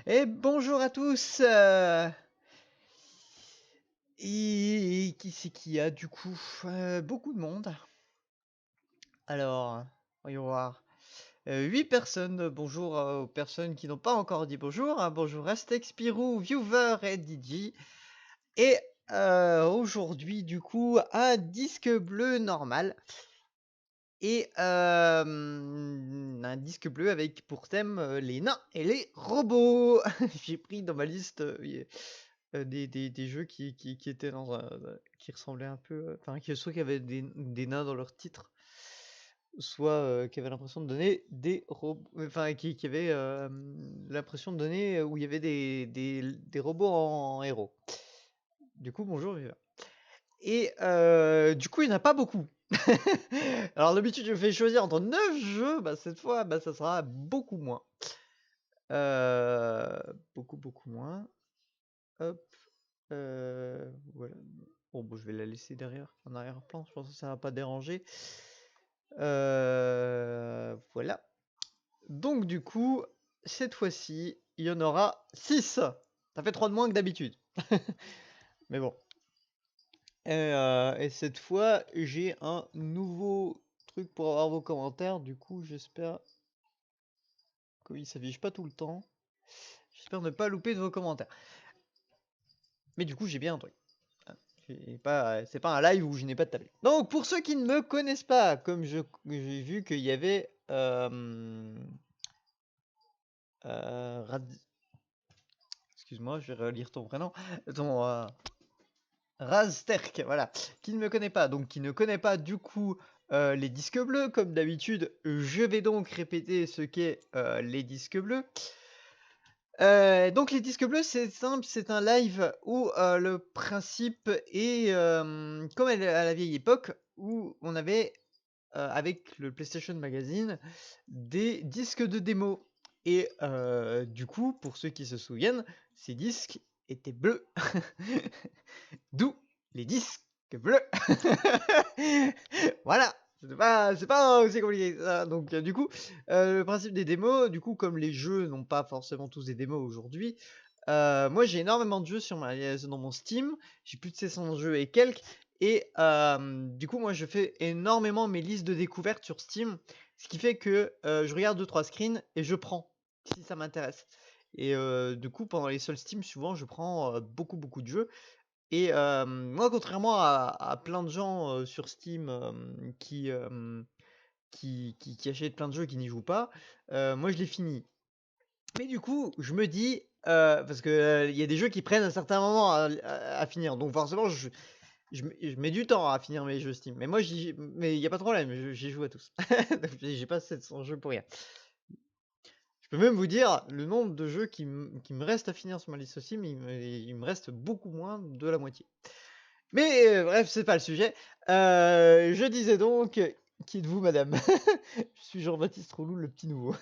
Et bonjour à tous. Et qui c'est qui a du coup beaucoup de monde. Alors, voyons voir. 8 personnes. Bonjour aux personnes qui n'ont pas encore dit bonjour. Bonjour Astex, Pirou, Viewer et DJ. Et aujourd'hui, du coup, un disque bleu normal. Et un disque bleu avec pour thème les nains et les robots. J'ai pris dans ma liste des jeux qui étaient dans qui ressemblaient un peu, enfin, soit qui avaient des nains dans leur titre, soit qui avaient l'impression de donner des robots, enfin, qui avaient l'impression de donner où il y avait des robots en héros. Du coup, bonjour, Viva. Et du coup, il n'y en a pas beaucoup. Alors d'habitude, je me fais choisir entre 9 jeux, bah, cette fois, bah, ça sera beaucoup moins. Beaucoup moins. Hop. Voilà. Bon, je vais la laisser derrière, en arrière-plan. Je pense que ça va pas déranger. Voilà. Donc du coup, cette fois-ci, il y en aura 6. Ça fait 3 de moins que d'habitude. Mais bon. Et cette fois, j'ai un nouveau truc pour avoir vos commentaires. Du coup, j'espère qu'il s'affiche pas tout le temps. J'espère ne pas louper de vos commentaires. Mais du coup, j'ai bien un truc. C'est pas un live où je n'ai pas de tablette. Donc, pour ceux qui ne me connaissent pas, comme j'ai vu qu'il y avait excuse-moi, je vais relire ton prénom. Ton Razterk, voilà. Qui ne me connaît pas, donc qui ne connaît pas du coup les disques bleus. Comme d'habitude, je vais donc répéter ce qu'est les disques bleus. Donc les disques bleus, c'est simple, c'est un live où le principe est comme à la vieille époque où on avait avec le PlayStation Magazine des disques de démo. Et du coup, pour ceux qui se souviennent, ces disques étaient bleus. D'où les disques bleus. Voilà. C'est pas aussi compliqué que ça. Donc du coup, le principe des démos, du coup, comme les jeux n'ont pas forcément tous des démos aujourd'hui, moi j'ai énormément de jeux dans mon Steam. J'ai plus de 600 jeux et quelques. Et du coup, moi je fais énormément mes listes de découvertes sur Steam. Ce qui fait que je regarde 2-3 screens et je prends si ça m'intéresse. Et du coup, pendant les soldes Steam, souvent je prends beaucoup de jeux. Et moi, contrairement à plein de gens sur Steam qui achètent plein de jeux et qui n'y jouent pas, moi je les finis. Mais du coup, je me dis, parce que il y a des jeux qui prennent un certain moment à finir, donc forcément, je mets du temps à finir mes jeux Steam. Mais moi, mais il n'y a pas de problème, j'y joue à tous. J'ai pas 700 jeux pour rien. Je peux même vous dire le nombre de jeux qui me reste à finir sur ma liste Steam, il me reste beaucoup moins de la moitié. Mais bref, c'est pas le sujet. Je disais donc, qui êtes-vous, madame? Je suis Jean-Baptiste Roulou, le petit nouveau.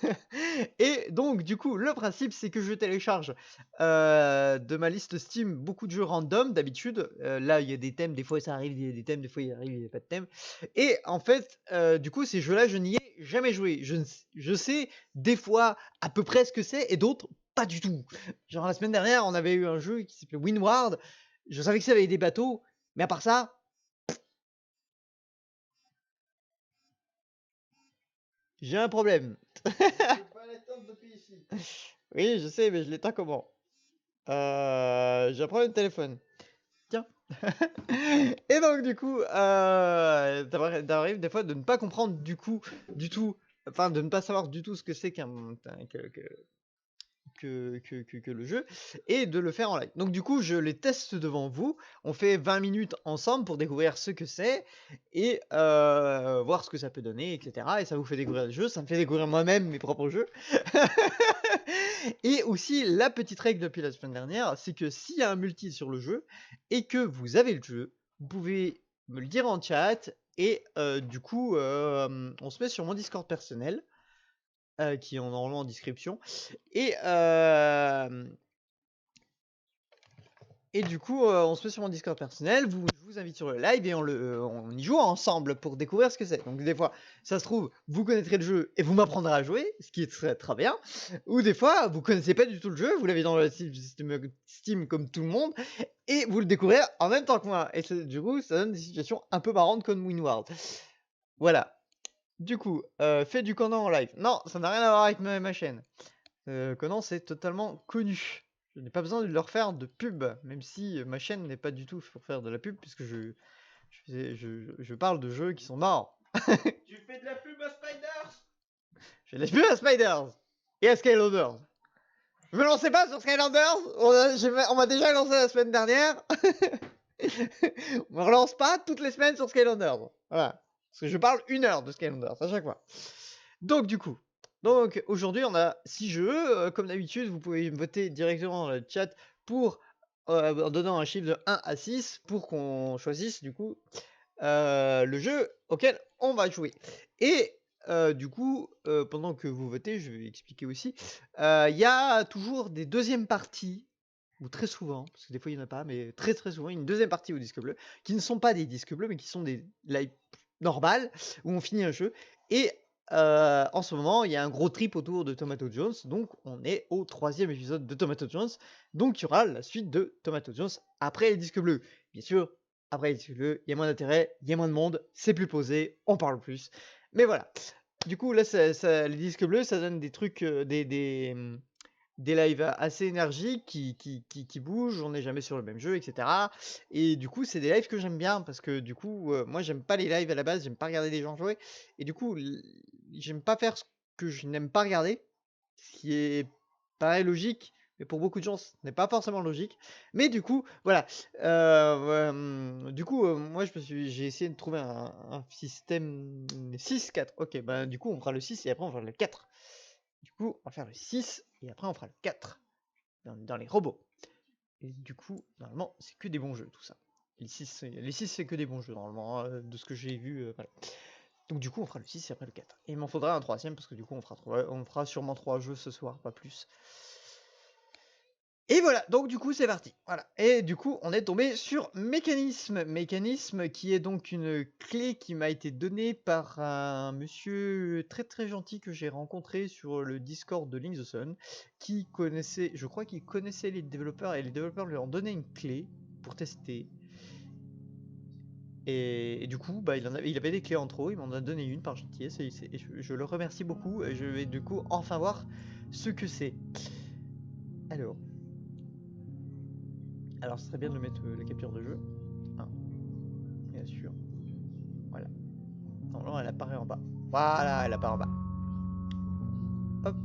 Et donc, du coup, le principe, c'est que je télécharge de ma liste Steam beaucoup de jeux random d'habitude. Là, il y a des thèmes, des fois ça arrive, il y a des thèmes, des fois il arrive, il n'y a pas de thème. Et en fait, du coup, ces jeux-là, je n'y ai jamais joué. Je sais des fois à peu près ce que c'est et d'autres pas du tout. Genre la semaine dernière, on avait eu un jeu qui s'appelait Windward. Je savais que ça avait des bateaux, mais à part ça, j'ai un problème. Oui, je sais, mais je l'éteins comment? J'ai un problème de téléphone. Tiens. Et donc du coup, t'arrives des fois de ne pas comprendre du tout, enfin de ne pas savoir du tout ce que c'est que le jeu et de le faire en live. Donc du coup, je les teste devant vous. On fait 20 minutes ensemble pour découvrir ce que c'est et voir ce que ça peut donner, etc. Et ça vous fait découvrir le jeu, ça me fait découvrir moi-même mes propres jeux. Et aussi, la petite règle depuis la semaine dernière, c'est que s'il y a un multi sur le jeu et que vous avez le jeu, vous pouvez me le dire en chat et du coup, on se met sur mon Discord personnel qui est normalement en description. Et Et du coup, on se met sur mon Discord personnel, je vous invite sur le live et on y joue ensemble pour découvrir ce que c'est. Donc des fois, ça se trouve, vous connaîtrez le jeu et vous m'apprendrez à jouer, ce qui serait très bien. Ou des fois, vous connaissez pas du tout le jeu, vous l'avez dans le système Steam comme tout le monde, et vous le découvrez en même temps que moi. Et du coup, ça donne des situations un peu marrantes comme WinWorld. Voilà. Du coup, fait du Conan en live. Non, ça n'a rien à voir avec ma chaîne. Conan, c'est totalement connu. Je n'ai pas besoin de leur faire de pub, même si ma chaîne n'est pas du tout pour faire de la pub, puisque je parle de jeux qui sont morts. Tu fais de la pub à Spiders? Je fais de la pub à Spiders et à Skylanders. Je me lancez pas sur Skylanders, on m'a déjà lancé la semaine dernière. On me relance pas toutes les semaines sur Skylanders. Voilà. Parce que je parle 1 heure de Skylanders à chaque fois. Donc du coup, aujourd'hui on a 6 jeux. Comme d'habitude, vous pouvez voter directement dans le chat pour en donnant un chiffre de 1 à 6 pour qu'on choisisse du coup le jeu auquel on va jouer. Et du coup, pendant que vous votez, je vais expliquer aussi, il y a toujours des deuxièmes parties, ou très souvent, parce que des fois il n'y en a pas, mais très très souvent, une deuxième partie au disque bleu, qui ne sont pas des disques bleus, mais qui sont des lives normales, où on finit un jeu. Et en ce moment, il y a un gros trip autour de Tomato Jones, donc on est au 3e épisode de Tomato Jones, donc il y aura la suite de Tomato Jones après les disques bleus. Bien sûr, après les disques bleus, il y a moins d'intérêt, il y a moins de monde, c'est plus posé, on parle plus. Mais voilà. Du coup, là, les disques bleus, ça donne des trucs, des lives assez énergiques qui bougent, on n'est jamais sur le même jeu, etc. Et du coup, c'est des lives que j'aime bien parce que du coup, moi, j'aime pas les lives à la base, j'aime pas regarder les gens jouer. Et du coup, j'aime pas faire ce que je n'aime pas regarder, ce qui est pareil logique, mais pour beaucoup de gens, ce n'est pas forcément logique. Mais du coup, voilà. Du coup, moi, j'ai essayé de trouver un système 6-4. Ok, bah du coup, on fera le 6 et après on fera le 4. Du coup, on va faire le 6 et après on fera le 4 dans les robots. Et du coup, normalement, c'est que des bons jeux tout ça. Les 6 c'est que des bons jeux normalement, hein, de ce que j'ai vu. Voilà. Donc du coup, on fera le 6 et après le 4. Et il m'en faudra un 3e parce que du coup, on fera sûrement 3 jeux ce soir, pas plus. Et voilà, donc du coup c'est parti. Voilà. Et du coup on est tombé sur Mécanisme. Mécanisme qui est donc une clé qui m'a été donnée par un monsieur très très gentil que j'ai rencontré sur le Discord de Link the Sun, qui connaissait, je crois qu'il connaissait les développeurs et les développeurs lui ont donné une clé pour tester. Et du coup, bah, il avait des clés en trop, il m'en a donné une par gentillesse et je le remercie beaucoup. Et je vais du coup enfin voir ce que c'est. Alors, ce serait bien de mettre la capture de jeu. Hein, bien sûr. Voilà. Normalement, elle apparaît en bas. Voilà, elle apparaît en bas. Hop.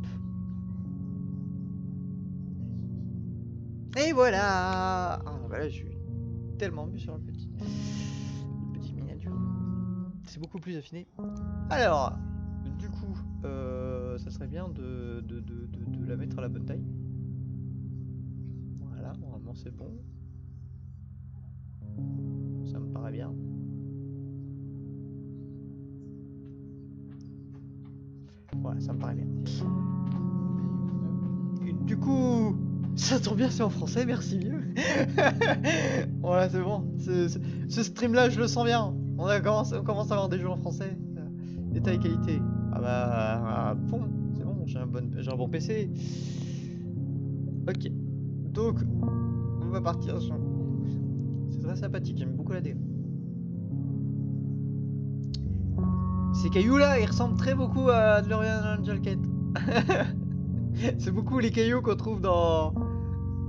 Et voilà. Ah, bah là, je suis tellement mieux sur le petit miniature. C'est beaucoup plus affiné. Alors, du coup, ça serait bien de la mettre à la bonne taille. Voilà, normalement c'est bon. Ça me paraît bien. Voilà, ça me paraît bien. Et du coup, ça tombe bien, c'est en français, merci mieux. Voilà, c'est bon. Ce stream-là, je le sens bien. On commence à avoir des jeux en français. Détail qualité. Ah bah, bon, c'est bon, j'ai un bon PC. Ok. Donc, on va partir sur... C'est très sympathique, j'aime beaucoup la DA. Ces cailloux-là, ils ressemblent très beaucoup à DeLorean Angel Kate. C'est beaucoup les cailloux qu'on trouve dans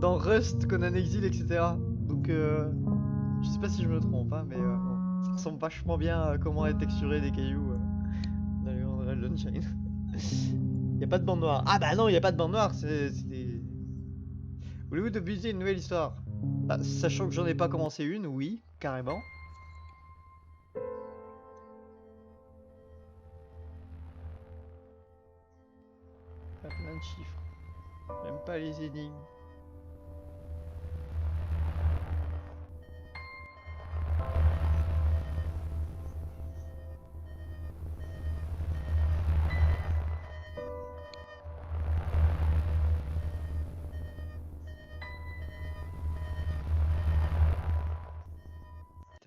Rust, Conan Exile, etc. Donc, je sais pas si je me trompe, hein, mais bon, ça ressemble vachement bien à comment est texturé des cailloux dans les Unreal Engine. Y a pas de bande noire. Ah bah non, y a pas de bande noire, c'est des... Voulez-vous débuter une nouvelle histoire? Bah, sachant que j'en ai pas commencé une, oui, carrément. Pas plein de chiffres. J'aime pas les énigmes.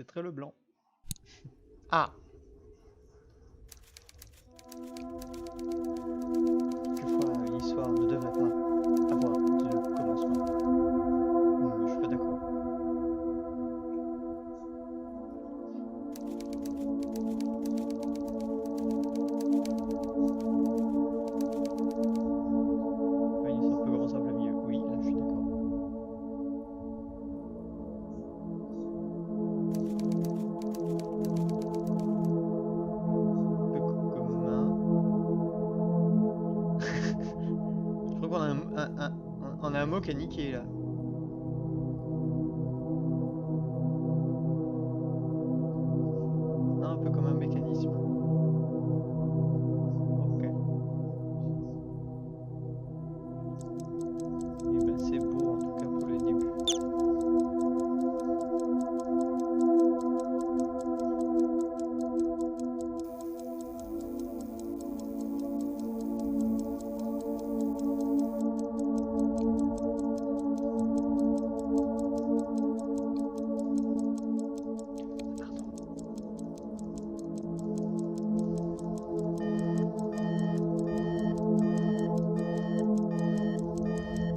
C'était très le blanc. Ah. Quelquefois, une histoire ne devrait pas avoir de commencement. Je suis pas d'accord. Oui, une histoire peut commencer un peu mieux. Oui, là je suis d'accord. Peu commun. Je crois qu'on a on a un mot qui est niqué là. Un peu comme un mécanisme. Ok. Et ben c'est beau en tout cas pour le début.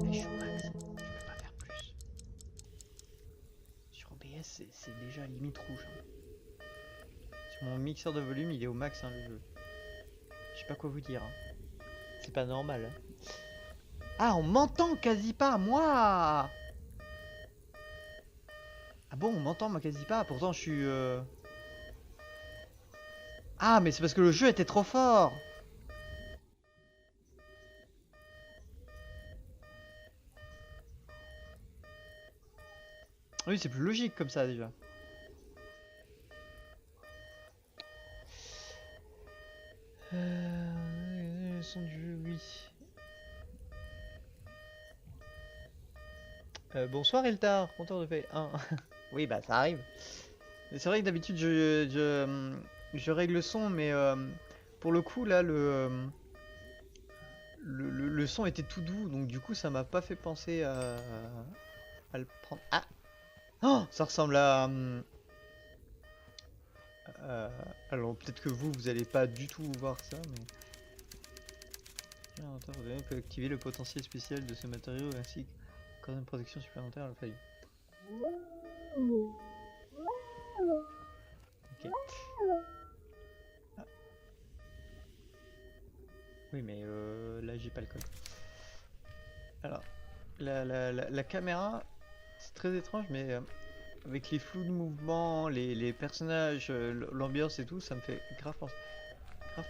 Je suis au max, je peux pas faire plus. Sur OBS, c'est déjà limite rouge. Hein. Sur mon mixeur de volume, il est au max hein, le jeu. Je sais pas quoi vous dire. Hein. C'est pas normal. Hein. Ah, on m'entend quasi pas, moi. Ah bon, on m'entend moi quasi pas. Pourtant, je suis. Ah, mais c'est parce que le jeu était trop fort. Oui, c'est plus logique comme ça déjà. Le son du jeu, oui. Bonsoir Eltar, compteur de paix 1. Oui, bah ça arrive. C'est vrai que d'habitude je règle le son, mais pour le coup là le son était tout doux, donc du coup ça m'a pas fait penser à le prendre. Ah, oh, ça ressemble à. Alors peut-être que vous allez pas du tout voir ça, mais. Vous peut activer le potentiel spécial de ce matériau ainsi qu'une une protection supplémentaire à la faille. Ok. Ah. Oui, mais là j'ai pas le code. Alors, la caméra, c'est très étrange, mais avec les flous de mouvement, les personnages, l'ambiance et tout, ça me fait grave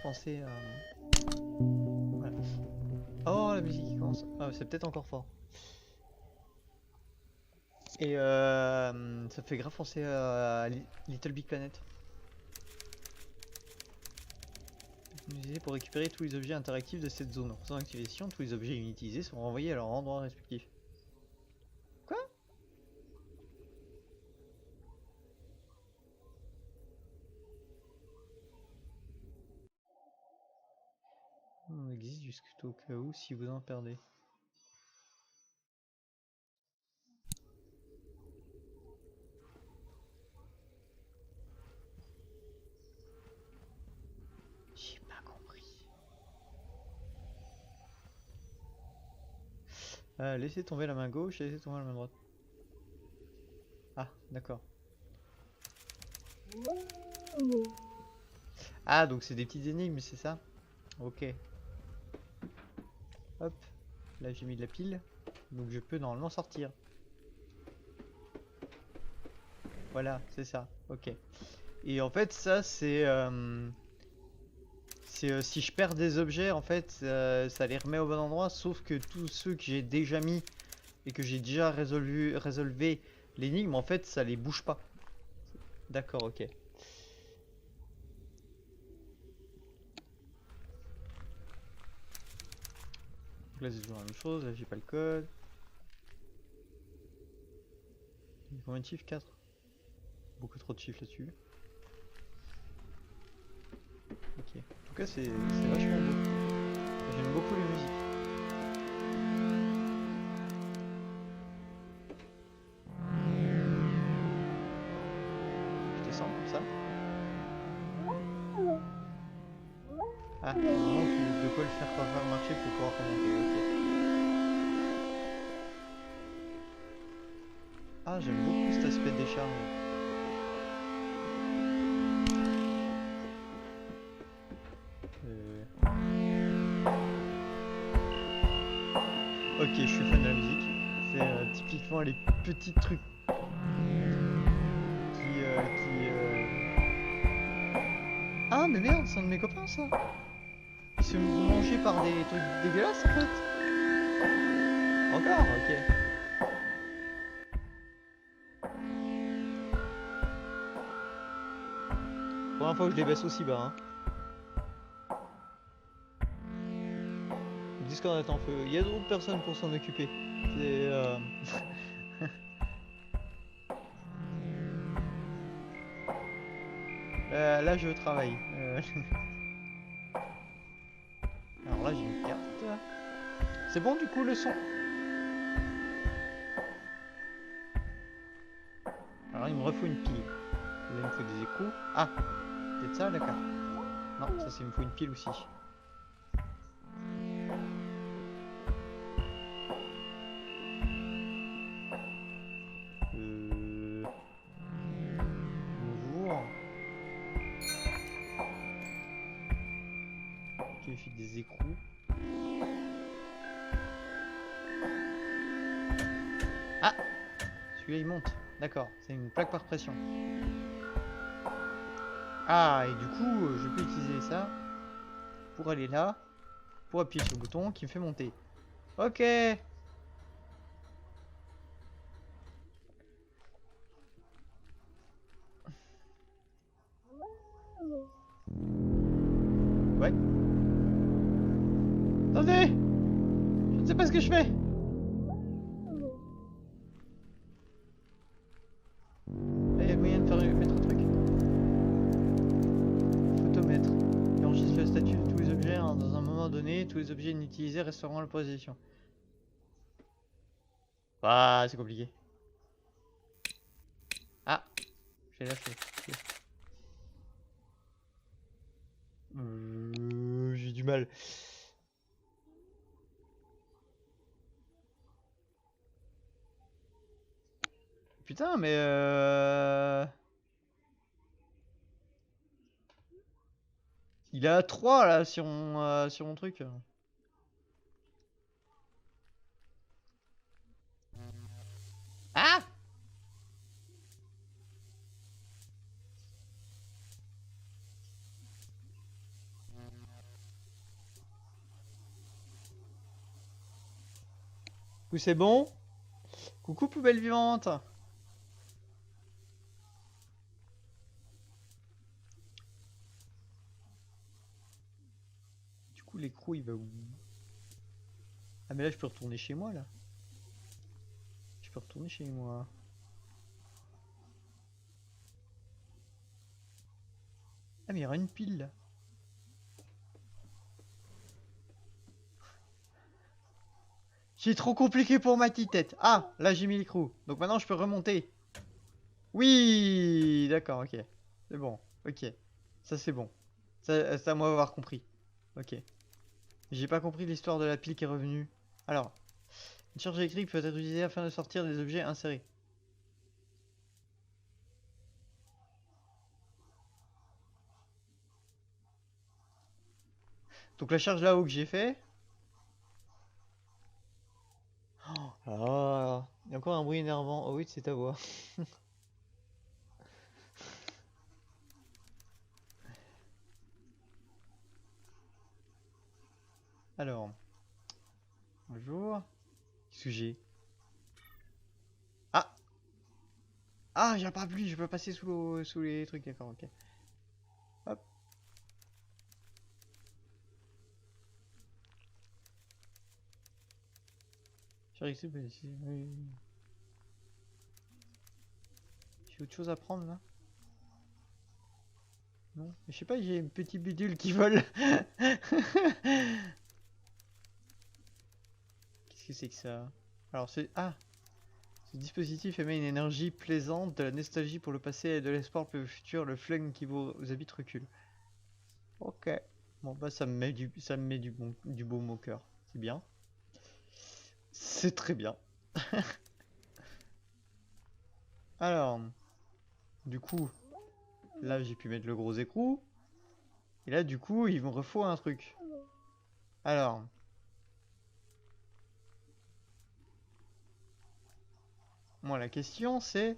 penser à. Voilà. Oh, la musique qui commence. Ah, c'est peut-être encore fort. Et ça me fait grave penser à Little Big Planet. Utilisé pour récupérer tous les objets interactifs de cette zone. En faisant activation, tous les objets inutilisés sont renvoyés à leur endroit respectif. Quoi? On existe jusqu'au cas où si vous en perdez. J'ai pas compris. Laissez tomber la main gauche et laissez tomber la main droite. Ah, d'accord. Ah, donc c'est des petites énigmes, c'est ça? Ok. Hop. Là, j'ai mis de la pile. Donc je peux normalement sortir. Voilà, c'est ça. Ok. Et en fait, ça, c'est... si je perds des objets, en fait, ça les remet au bon endroit. Sauf que tous ceux que j'ai déjà mis et que j'ai déjà résolvé l'énigme, en fait, ça les bouge pas. D'accord, ok. Donc là, c'est toujours la même chose. Là, j'ai pas le code. Combien de chiffres? 4. Beaucoup trop de chiffres là-dessus. Ok. En tout cas, c'est vachement beau. J'aime beaucoup les musiques. vraiment de quoi le faire marcher pour pouvoir remonter, ok. Ah, j'aime beaucoup cet aspect décharge. Ok, je suis fan de la musique. C'est typiquement les petits trucs Ah, mais merde, c'est un de mes copains, ça. Il se fait manger par des trucs dégueulasses, en fait. Encore, ok. Première fois que je les baisse aussi bas, hein. Le Discord est en feu. Il y a d'autres personnes pour s'en occuper. C'est là, je travaille. Alors là, j'ai une carte. C'est bon, du coup, le son. Alors, il me refaut une pile. Là, il me faut des écrous. Ah, peut-être ça, la carte. Non, ça, c'est il me faut une pile aussi. Bonjour. Ok, il fait des écrous. Ah, celui-là, il monte. D'accord, c'est une plaque par pression. Ah, et du coup, je peux utiliser ça pour aller là, pour appuyer sur le bouton qui me fait monter. Ok. Ouais. Attendez, je ne sais pas ce que je fais. Il y a moyen de faire mettre un truc. Photomètre. Il enregistre le statut de tous les objets, hein. Dans un moment donné, tous les objets inutilisés resteront à la position. Ah, c'est compliqué. Ah, j'ai lâché. J'ai du mal. Putain, mais il a 3 là sur mon truc. Ah! Coup c'est bon. Coucou poubelle vivante. Du coup l'écrou il va où? Ah mais là je peux retourner chez moi là. Je peux retourner chez moi. Ah mais il y aura une pile là. C'est trop compliqué pour ma petite tête. Ah, là j'ai mis l'écrou. Donc maintenant je peux remonter. Oui, d'accord, ok. C'est bon, ok. Ça c'est bon. Ça moi avoir compris. Ok. J'ai pas compris l'histoire de la pile qui est revenue. Alors, une charge électrique peut être utilisée afin de sortir des objets insérés. Donc la charge là-haut que j'ai fait. Ah, il y a encore un bruit énervant. Oh oui, c'est ta voix. Alors, bonjour. Qu'est-ce que j'ai? Ah! Ah, j'ai un parapluie, je peux passer sous les trucs, d'accord, ok. Hop. J'ai autre chose à prendre là? Non? Mais je sais pas, j'ai un petit bidule qui vole. Qu'est-ce que c'est que ça? Alors, c'est. Ah! Ce dispositif émet une énergie plaisante, de la nostalgie pour le passé et de l'espoir pour le futur. Le flingue qui vous habite recule. Ok. Bon bah ça me met du baume au cœur. C'est bien. C'est très bien. Alors, du coup, là j'ai pu mettre le gros écrou. Et là du coup, il me refaut un truc. Alors. Moi la question c'est...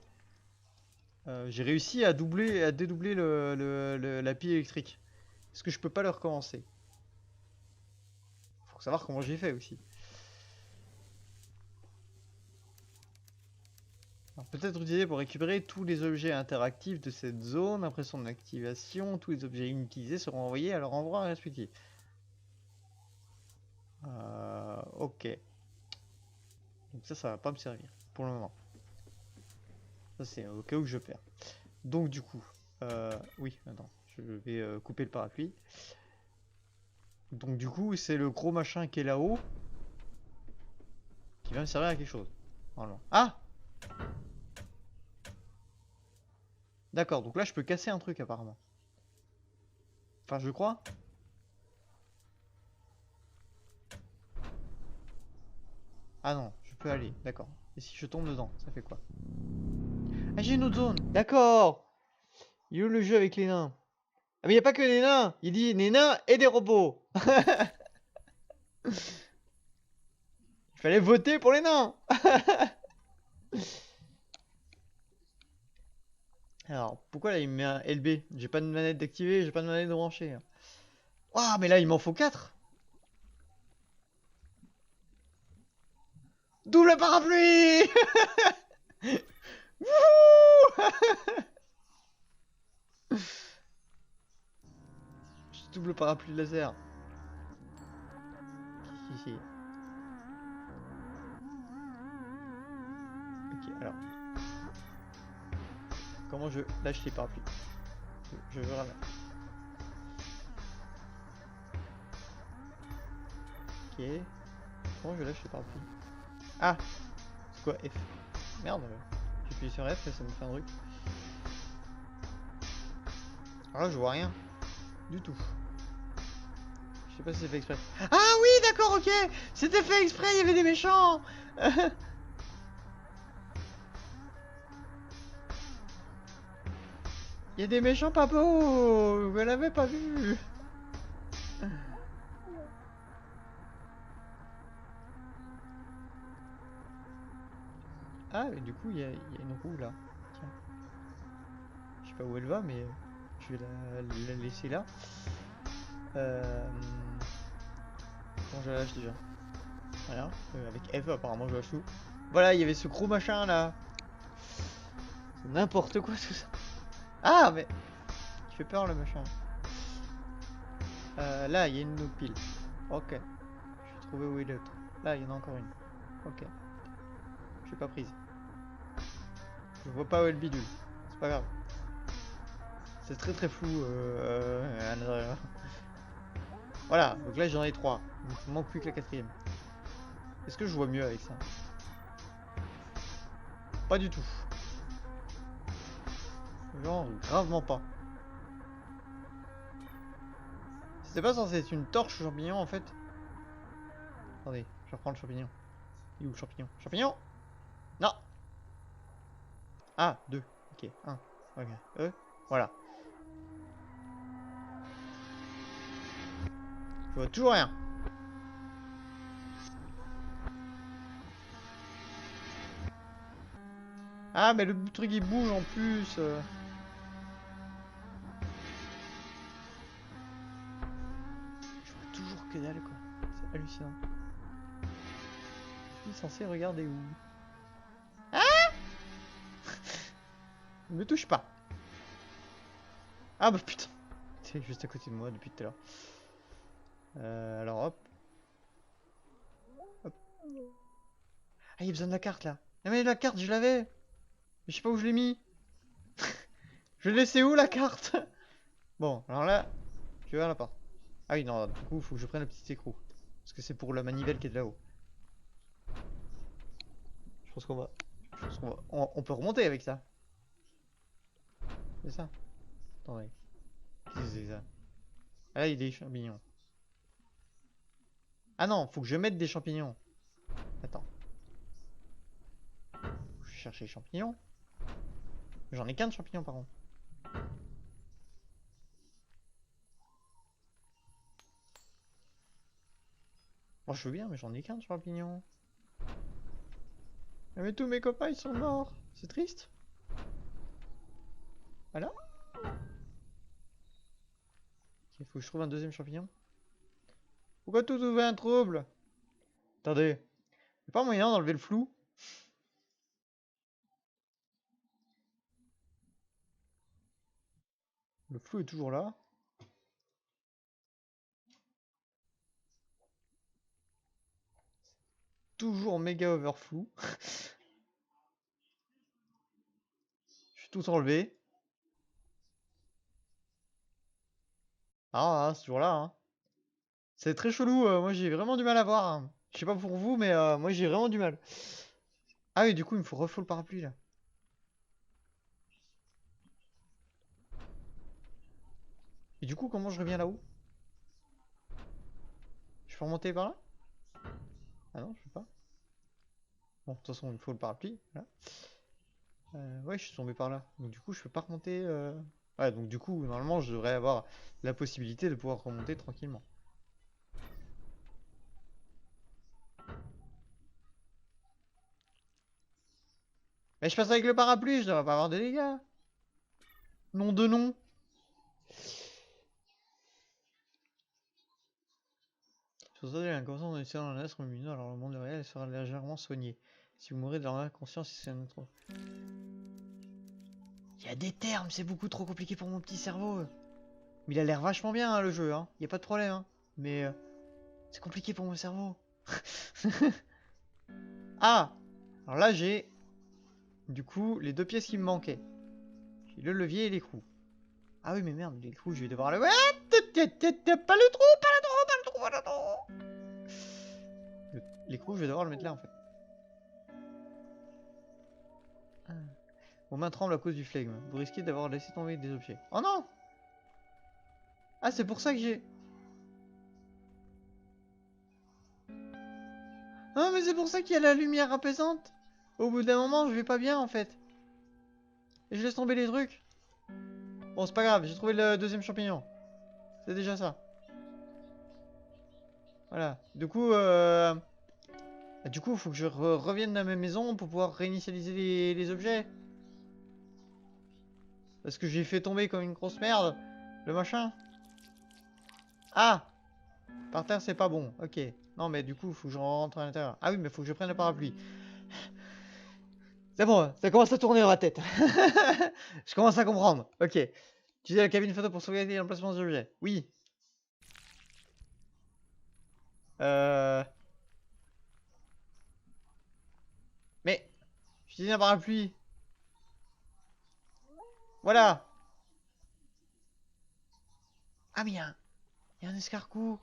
j'ai réussi à dédoubler la pile électrique. Est-ce que je peux pas le recommencer? Faut savoir comment j'ai fait aussi. Peut-être utiliser pour récupérer tous les objets interactifs de cette zone. Après son activation, tous les objets inutilisés seront envoyés à leur endroit respectif. Ok. Donc ça va pas me servir pour le moment. Ça c'est au cas où je perds. Donc du coup, oui, attends, je vais couper le parapluie. Donc du coup, c'est le gros machin qui est là-haut qui va me servir à quelque chose. Voilà. Ah! D'accord, donc là je peux casser un truc apparemment. Enfin, je crois. Ah non, je peux aller, d'accord. Et si je tombe dedans, ça fait quoi? Ah, j'ai une autre zone, d'accord! Il est où le jeu avec les nains? Ah mais il n'y a pas que des nains! Il dit des nains et des robots! Il fallait voter pour les nains! Alors, pourquoi là il me met un LB? J'ai pas de manette d'activer, j'ai pas de manette de brancher. Waouh, mais là il m'en faut 4! Double parapluie! Wouhou! Double parapluie laser. Si. Ok, alors. Comment je lâche les parapluies? Je veux rien. Ok. Comment je lâche les parapluies? Ah! C'est quoi F? Merde, j'appuie sur F et ça me fait un truc. Alors là, je vois rien. Du tout. Je sais pas si c'est fait exprès. Ah oui, d'accord, ok! C'était fait exprès, il y avait des méchants! Il y a des méchants pas beaux! Vous l'avez pas vu! Ah, mais du coup, il y a une roue là. Tiens. Je sais pas où elle va, mais je vais la laisser là. Comment je la lâche déjà? Voilà. Avec F, apparemment, je lâche tout. Voilà, il y avait ce gros machin là. C'est n'importe quoi tout ça. Ah, mais. Il fait peur le machin. Là, il y a une autre pile. Ok. Je vais trouver où est l'autre. Là, il y en a encore une. Ok. Je l'ai pas prise. Je vois pas où est le bidule. C'est pas grave. C'est très très flou à l'intérieur. Voilà, donc là j'en ai 3. Donc il manque plus que la 4ème. Est-ce que je vois mieux avec ça? Pas du tout. Genre, gravement pas. C'était pas censé être une torche champignon en fait? Attendez, je reprends le champignon. Il est où le champignon? Champignon? Non! Ah, 2. Ok, 1. Ok. Voilà. Je vois toujours rien. Ah, mais le truc il bouge en plus. Je vois toujours que dalle quoi. C'est hallucinant. Je suis censé regarder où? Ah! Ne me touche pas. Ah bah putain. C'est juste à côté de moi depuis tout à l'heure. Alors hop. Hop. Ah, il y a besoin de la carte là. Ah, mais la carte, je l'avais. Mais je sais pas où je l'ai mis. Je l'ai laissé où la carte? Bon, alors là, tu vois la porte. Ah oui, non, du coup, il faut que je prenne le petit écrou. Parce que c'est pour la manivelle qui est de là-haut. Je pense qu'on va. On peut remonter avec ça. C'est ça. Attendez. Qu'est-ce que c'est ça? Ah là, il y a des champignons. Ah non, faut que je mette des champignons. Attends. Je vais chercher les champignons. J'en ai qu'un de champignons par contre. Moi je veux bien, mais j'en ai qu'un de champignons. Mais tous mes copains ils sont morts. C'est triste. Voilà. Il faut que je trouve un deuxième champignon. Pourquoi tout trouver un trouble? Attendez. Y'a pas moyen d'enlever le flou? Le flou est toujours là. Toujours méga overflow. Je vais tout enlever. Ah, c'est toujours là. Hein. C'est très chelou. Moi j'ai vraiment du mal à voir. Hein. Je sais pas pour vous, mais moi j'ai vraiment du mal. Ah oui, du coup il me faut refaire le parapluie là. Et du coup, comment je reviens là-haut? Je peux remonter par là? Ah non, je peux pas. Bon, de toute façon, il me faut le parapluie. Voilà. Ouais, je suis tombé par là. Donc du coup, je peux pas remonter. Ouais, donc du coup, normalement, je devrais avoir la possibilité de pouvoir remonter tranquillement. Mais je passe avec le parapluie, je devrais pas avoir de dégâts. Nom de nom. Sur ça, l'inconscient de laisser dans un astre lumineux, alors le monde réel sera légèrement soigné. Si vous mourrez de leur inconscience, c'est un autre. Il y a des termes, c'est beaucoup trop compliqué pour mon petit cerveau. Mais il a l'air vachement bien hein, le jeu, hein. Y a pas de problème, hein. Mais c'est compliqué pour mon cerveau. Ah! Alors là, j'ai du coup les deux pièces qui me manquaient. J'ai le levier et l'écrou. Ah oui, mais merde, l'écrou, je vais devoir le. Ouais! Pas le trou, pas le trou, pas le trou, pas le trou! L'écrou, je vais devoir le mettre là en fait. Ah. Vos mains tremblent à cause du flegme. Vous risquez d'avoir laissé tomber des objets. Oh non! Ah, c'est pour ça que j'ai. Ah, mais c'est pour ça qu'il y a la lumière apaisante. Au bout d'un moment, je vais pas bien en fait. Et je laisse tomber les trucs. Bon, c'est pas grave, j'ai trouvé le deuxième champignon. C'est déjà ça. Voilà. Du coup, il faut que je revienne à ma maison pour pouvoir réinitialiser les objets. Parce que j'ai fait tomber comme une grosse merde. Le machin. Ah! Par terre, c'est pas bon. Ok. Non, mais du coup, il faut que je rentre à l'intérieur. Ah oui, mais il faut que je prenne le parapluie. C'est bon, ça commence à tourner dans ma tête. Je commence à comprendre. Ok. Utiliser la cabine photo pour sauvegarder l'emplacement des objets. Oui. Mais, j'utilise un parapluie. Voilà. Ah, mais il y a un escargot.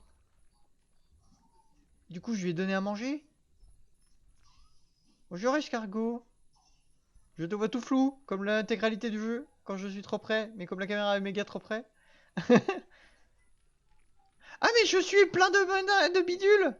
Du coup, je lui ai donné à manger. Bonjour, escargot. Je te vois tout flou, comme l'intégralité du jeu, quand je suis trop près, mais comme la caméra est méga trop près. Ah, mais je suis plein de bidules.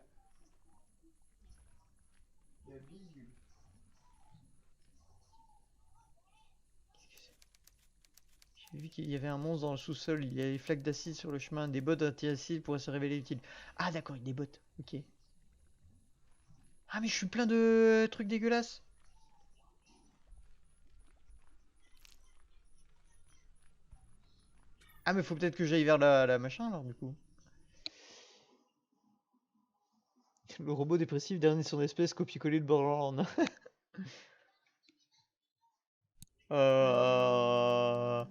J'ai vu qu'il y avait un monstre dans le sous-sol, il y a des flaques d'acide sur le chemin, des bottes anti-acide pourraient se révéler utiles. Ah d'accord, il y a des bottes, ok. Ah mais je suis plein de trucs dégueulasses. Ah mais faut peut-être que j'aille vers la machin alors du coup. Le robot dépressif, dernier de son espèce, copier-coller de Borderlands. euh...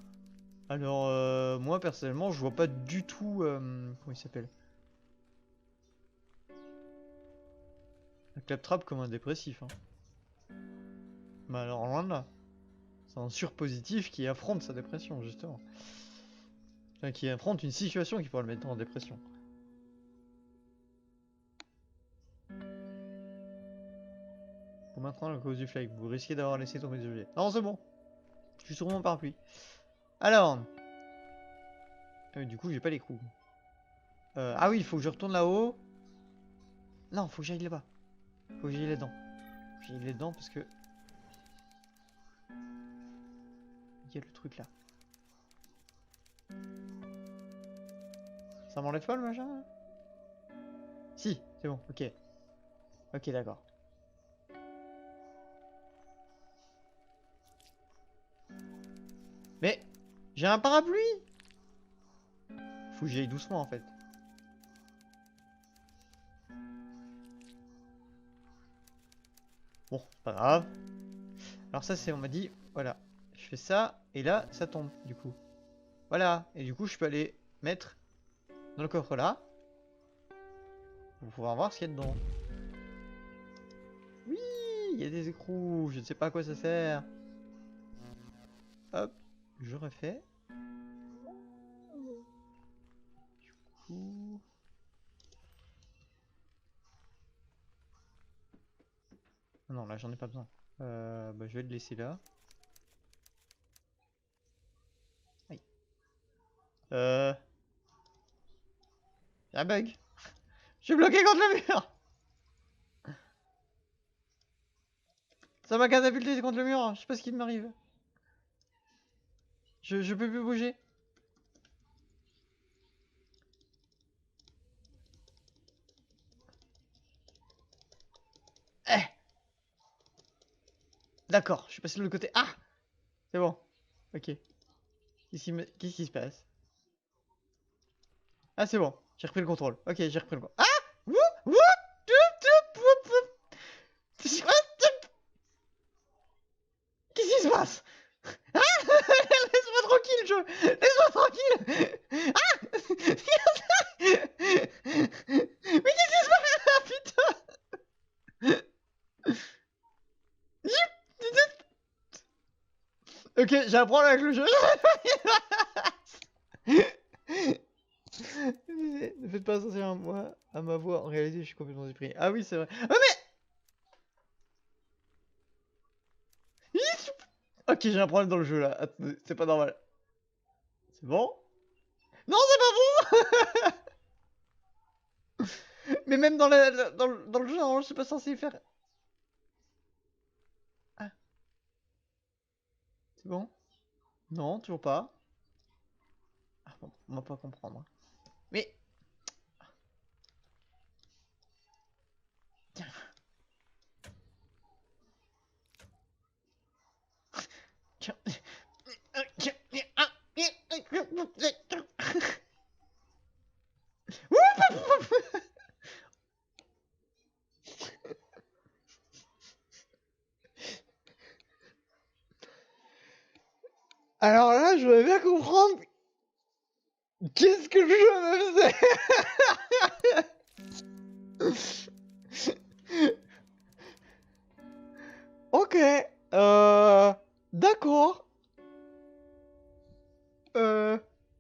Alors moi personnellement je vois pas du tout... comment il s'appelle? Un claptrap comme un dépressif. Hein. Mais alors loin de là. C'est un surpositif qui affronte sa dépression, justement. Enfin, qui affronte une situation qui pourrait le mettre en dépression. Pour maintenant, à cause du flag, vous risquez d'avoir laissé tomber des objets. Non, c'est bon. Je suis sur mon parapluie. Alors. Du coup, j'ai pas l'écrou. Ah oui, il faut que je retourne là-haut. Non, faut que j'aille là-bas. Faut que j'aille là-dedans. Faut que j'aille là-dedans parce que... Il y a le truc là. Ça m'enlève pas le machin là? Si, c'est bon, ok. Ok, d'accord. Mais j'ai un parapluie. Faut que j'y aille doucement en fait. Bon, c'est pas grave. Alors ça c'est, on m'a dit, voilà. Je fais ça, et là, ça tombe, du coup. Voilà, et du coup je peux aller mettre dans le coffre là. Pour pouvoir voir ce qu'il y a dedans. Oui, il y a des écrous, je ne sais pas à quoi ça sert. Hop, je refais. Du coup... Ah non, là j'en ai pas besoin. Bah, je vais le laisser là. Aïe. Y'a un bug. Je suis bloqué contre le mur. Ça m'a catapulté contre le mur, je sais pas ce qui m'arrive. Je peux plus bouger. Eh, d'accord, je suis passé de l'autre côté. Ah, c'est bon. Ok. Qu'est-ce qui se passe? Ah, c'est bon. J'ai repris le contrôle. Ok, j'ai repris le contrôle. Ah, wouh, wouh, Qu'est-ce qui se passe? Ah, laisse-moi tranquille, laisse-moi tranquille. Ah, mais qu'est-ce qui se passe? Ah, putain. Ok, j'ai un problème avec le jeu. Ne faites pas attention à moi, à ma voix. En réalité, je suis complètement déprimé. Ah oui, c'est vrai. Ah mais... Ok, j'ai un problème dans le jeu là. Attendez, c'est pas normal. C'est bon? Non, c'est pas bon. Mais même dans le jeu, normalement, je suis pas censé faire. Ah, c'est bon? Non, toujours pas. Ah bon, on va pas comprendre. Mais... Tiens. Alors là, je voudrais bien comprendre qu'est-ce que je me faisais. Ok, d'accord.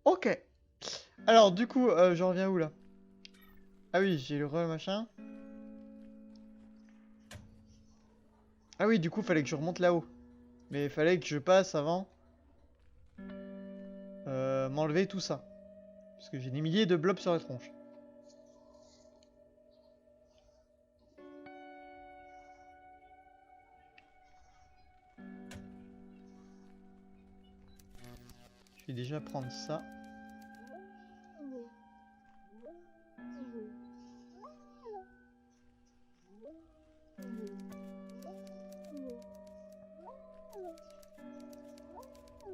Ok. Alors du coup, j'en reviens où là? Ah oui, j'ai le machin. Ah oui, du coup, fallait que je remonte là-haut. Mais il fallait que je passe avant. M'enlever tout ça. Parce que j'ai des milliers de blobs sur la tronche. Je vais déjà prendre ça.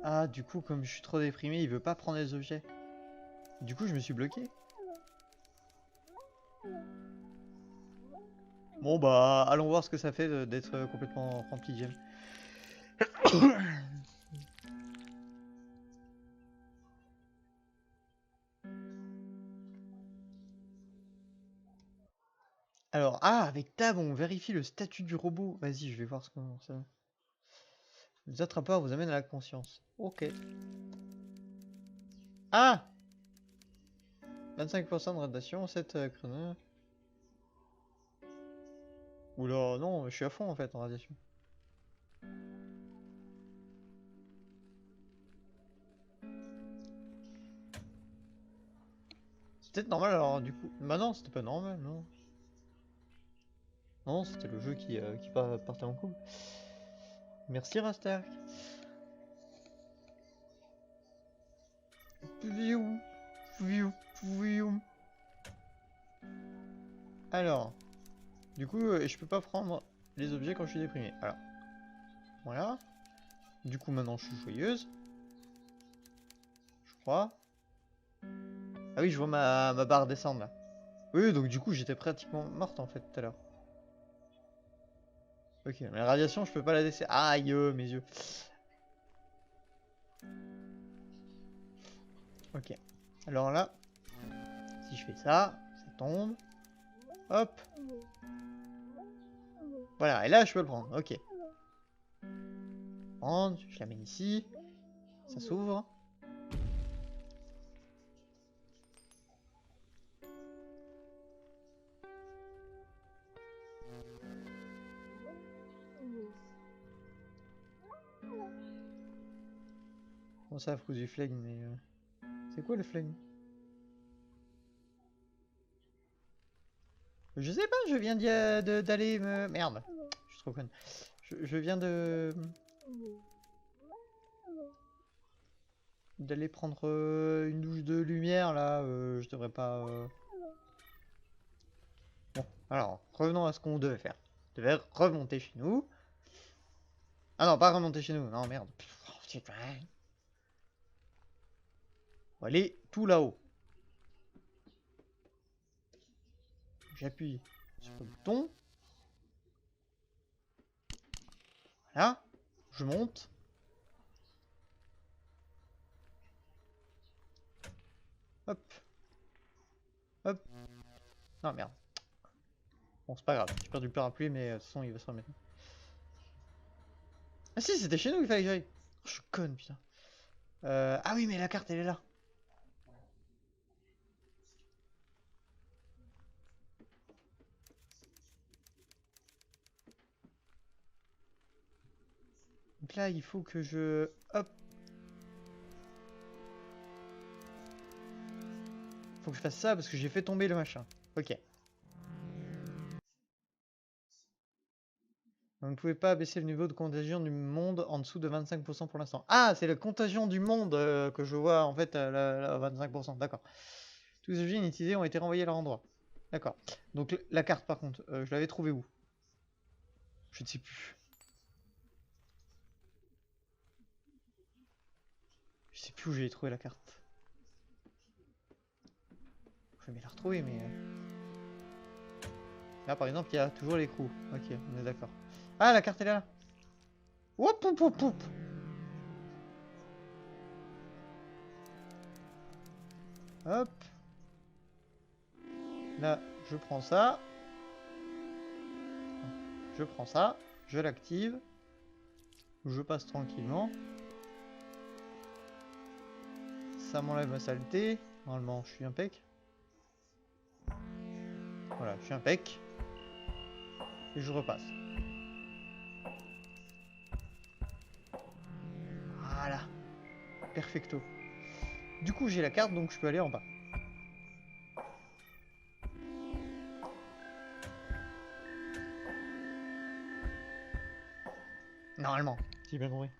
Ah, du coup, comme je suis trop déprimé, il veut pas prendre les objets. Du coup, je me suis bloqué. Bon, bah, allons voir ce que ça fait d'être complètement rempli de gemmes. Alors, ah, avec Tab, on vérifie le statut du robot. Vas-y, je vais voir ce qu'on ça. Les attrapeurs vous amènent à la conscience. Ok. Ah, 25% de radiation, 7 chrono. Oula, non, je suis à fond en fait en radiation. peut-être normal alors du coup. Bah non, c'était pas normal, non. Non, c'était le jeu qui partait en couple. Merci Rastark. Viou, viou, viou. Alors, du coup, je peux pas prendre les objets quand je suis déprimé. Alors, voilà. Du coup, maintenant, je suis joyeuse. Je crois. Ah oui, je vois ma barre descendre là. Oui, donc du coup, j'étais pratiquement morte en fait tout à l'heure. Ok, mais la radiation, je peux pas la laisser. Aïe, mes yeux. Ok. Alors là, si je fais ça, ça tombe. Hop. Voilà, et là, je peux le prendre. Ok. Prendre, je l'amène ici. Ça s'ouvre. Bon, ça, à cause du flegme, mais... C'est quoi le flegme? Je sais pas, je viens d'aller me... Merde, je suis trop conne. Je viens d'aller prendre une douche de lumière, là. Je devrais pas... Bon, alors, revenons à ce qu'on devait faire. On devait remonter chez nous. Ah non, pas remonter chez nous, non, merde. On va aller tout là-haut. J'appuie sur le bouton. Voilà. Je monte. Hop. Hop. Non, merde. Bon, c'est pas grave. J'ai perdu le parapluie, mais de toute façon, il va se remettre. Ah si, c'était chez nous qu'il fallait que j'aille. Oh, je suis conne, putain. Ah oui, mais la carte, elle est là. Donc là, il faut que je... Hop. Faut que je fasse ça parce que j'ai fait tomber le machin. Ok. Vous ne pouvez pas baisser le niveau de contagion du monde en dessous de 25% pour l'instant. Ah, c'est la contagion du monde que je vois en fait à 25%. D'accord. Tous les objets inutilisés ont été renvoyés à leur endroit. D'accord. Donc la carte par contre, je l'avais trouvée où? Je ne sais plus. Je sais plus où j'ai trouvé la carte. Je vais bien la retrouver, mais... Là par exemple, il y a toujours l'écrou. Ok, on est d'accord. Ah, la carte elle est là. Hop, hop, hop, hop. Hop. Là, je prends ça. Je prends ça. Je l'active. Je passe tranquillement. Ça m'enlève ma saleté. Normalement, je suis impec. Voilà, je suis impec. Et je repasse. Voilà. Perfecto. Du coup, j'ai la carte, donc je peux aller en bas. Normalement, si j'ai bien compris.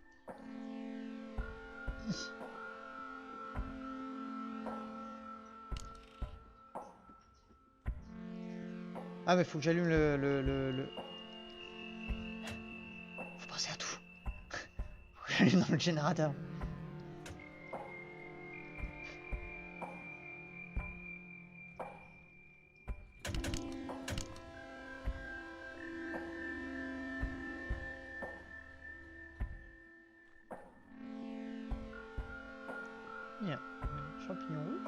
Ah, mais faut que j'allume le... Faut penser à tout. Faut que j'allume dans le générateur. Bien. Champignon rouge.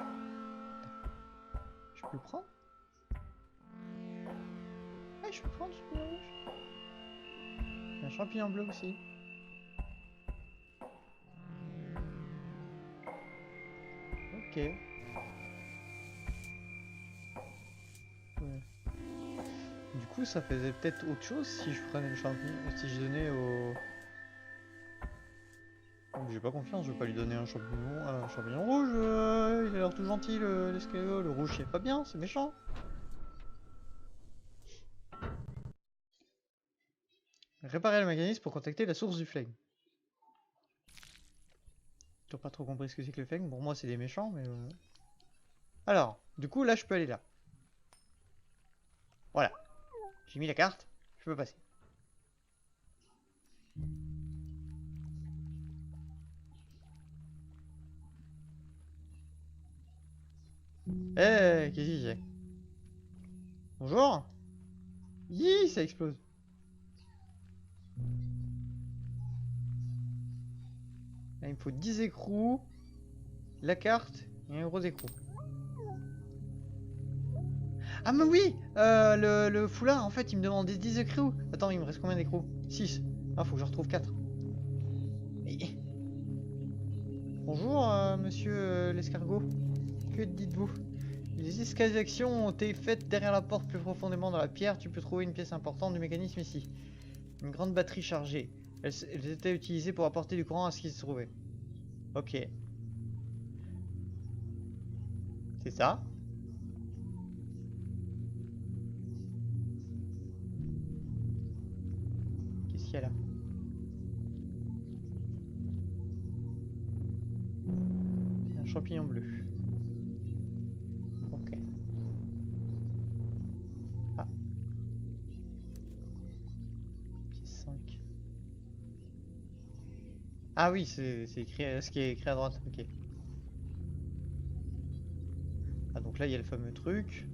Je peux le prendre? Ouais, je peux prendre le champignon rouge. Il y a un champignon bleu aussi. Ok. Ouais. Du coup, ça faisait peut-être autre chose si je prenais le champignon, si je donnais J'ai pas confiance, je vais pas lui donner un champignon rouge. Il a l'air tout gentil, l'escargot. Le rouge, c'est pas bien, c'est méchant. Réparer le mécanisme pour contacter la source du flegme. J'ai pas trop compris ce que c'est que le flegme. Pour moi, c'est des méchants, mais... Alors, du coup, là, je peux aller là. Voilà. J'ai mis la carte, je peux passer. Eh, qu'est-ce que j'ai? Bonjour. Yi, ça explose. Là, il me faut 10 écrous, la carte et un gros écrou. Ah mais oui, le foulard, en fait, il me demandait 10 écrous. Attends, il me reste combien d'écrous? 6. Ah, faut que je retrouve 4. Bonjour, monsieur l'escargot. Que dites-vous? Les excavations ont été faites derrière la porte plus profondément dans la pierre. Tu peux trouver une pièce importante du mécanisme ici. Une grande batterie chargée. Elles étaient utilisées pour apporter du courant à ce qui se trouvait. Ok. C'est ça. Qu'est-ce qu'il y a là? Un champignon bleu. Ok. Ah. Pièce 5. Ah oui, c'est écrit ce qui est écrit à droite. Ok. Ah donc là il y a le fameux truc